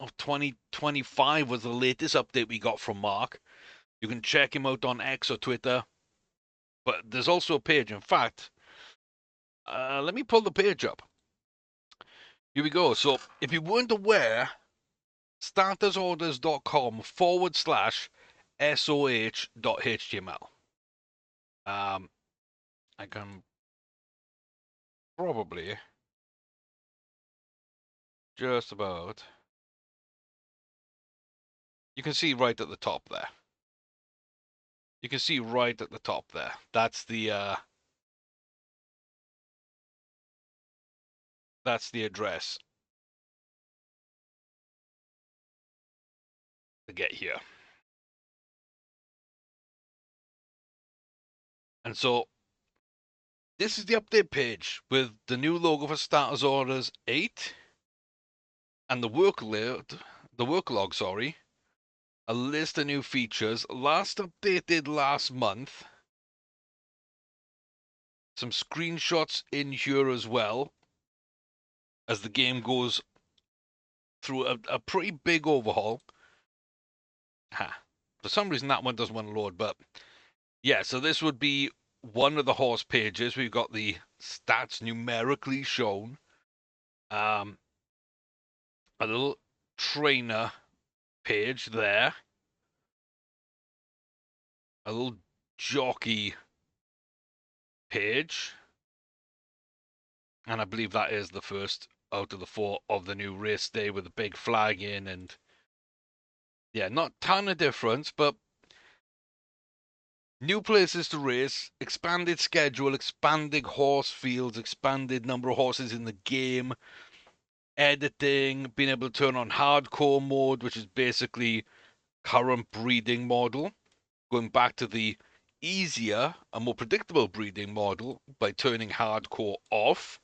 2025 was the latest update we got from Mark. You can check him out on X or Twitter. But there's also a page. In fact, let me pull the page up. Here we go. So if you weren't aware, startersorders.com/soh.html. I can probably just about. You can see right at the top there. You can see right at the top there. That's the address to get here. And so this is the update page with the new logo for Starters Orders 8 and the worklog, sorry. A list of new features, last updated last month. Some screenshots in here as well, as the game goes through a pretty big overhaul. For some reason that one doesn't want to load, but yeah, so this would be one of the horse pages. We've got the stats numerically shown. A little trainer page there. A little jockey page. And I believe that is the first out of the 4 of the new race day with the big flag in. And yeah, not a ton of difference, but new places to race, expanded schedule, expanded horse fields, expanded number of horses in the game, editing, being able to turn on hardcore mode, which is basically current breeding model, going back to the easier and more predictable breeding model by turning hardcore off.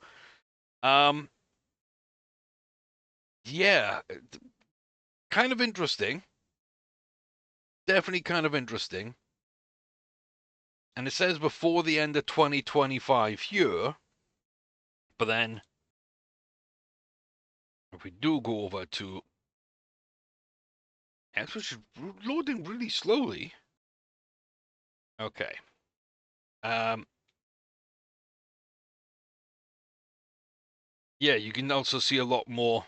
Yeah, kind of interesting. Definitely kind of interesting. And it says before the end of 2025 here, but then if we do go over to X, which is loading really slowly. Okay. Yeah, you can also see a lot more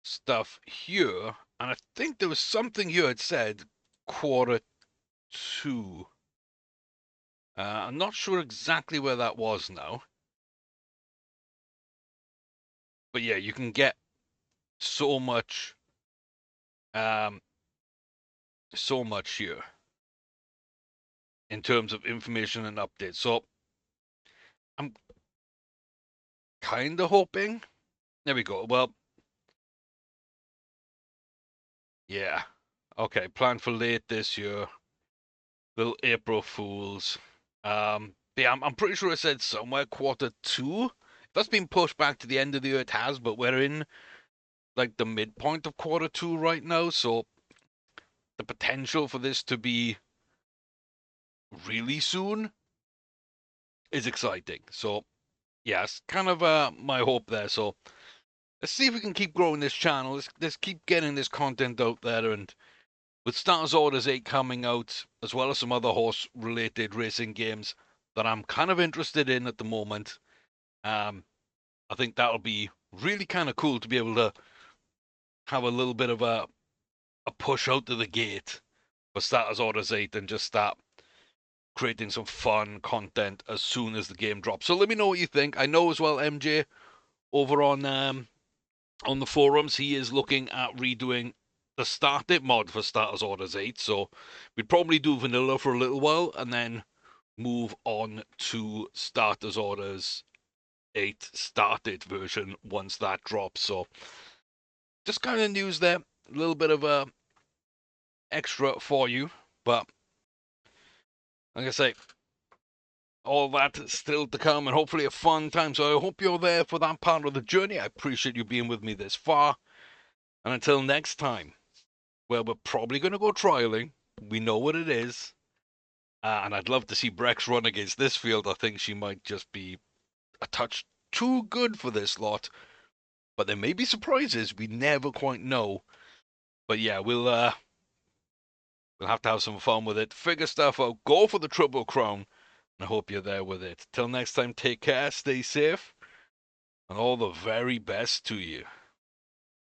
stuff here. And I think there was something here it said Q2. I'm not sure exactly where that was now. But yeah, you can get so much here in terms of information and updates. So I'm kind of hoping. There we go. Well, yeah. Okay, plan for late this year. Little April Fools. Yeah, I'm pretty sure it said somewhere Q2. If that's been pushed back to the end of the year, it has, but we're in like the midpoint of Q2 right now, so the potential for this to be really soon is exciting. So, yes, kind of my hope there. So, let's see if we can keep growing this channel. Let's keep getting this content out there. And with Starters Orders 8 coming out, as well as some other horse-related racing games that I'm kind of interested in at the moment, I think that'll be really kind of cool to be able to have a little bit of a push out to the gate for Starters Orders 8 and just start creating some fun content as soon as the game drops. So let me know what you think. I know as well, MJ, over on the forums, he is looking at redoing the start date mod for Starters Orders 8. So we'd probably do vanilla for a little while and then move on to Starters Orders 8 started version once that drops. So just kind of news there, a little bit of a extra for you, but like I say, all that is still to come, and hopefully a fun time. So I hope you're there for that part of the journey. I appreciate you being with me this far. And until next time, where we're probably going to go trialing. We know what it is. And I'd love to see Brex run against this field. I think she might just be a touch too good for this lot. But there may be surprises. We never quite know. But yeah, we'll have to have some fun with it. Figure stuff out. Go for the Triple Crown. And I hope you're there with it. Till next time, take care, stay safe, and all the very best to you.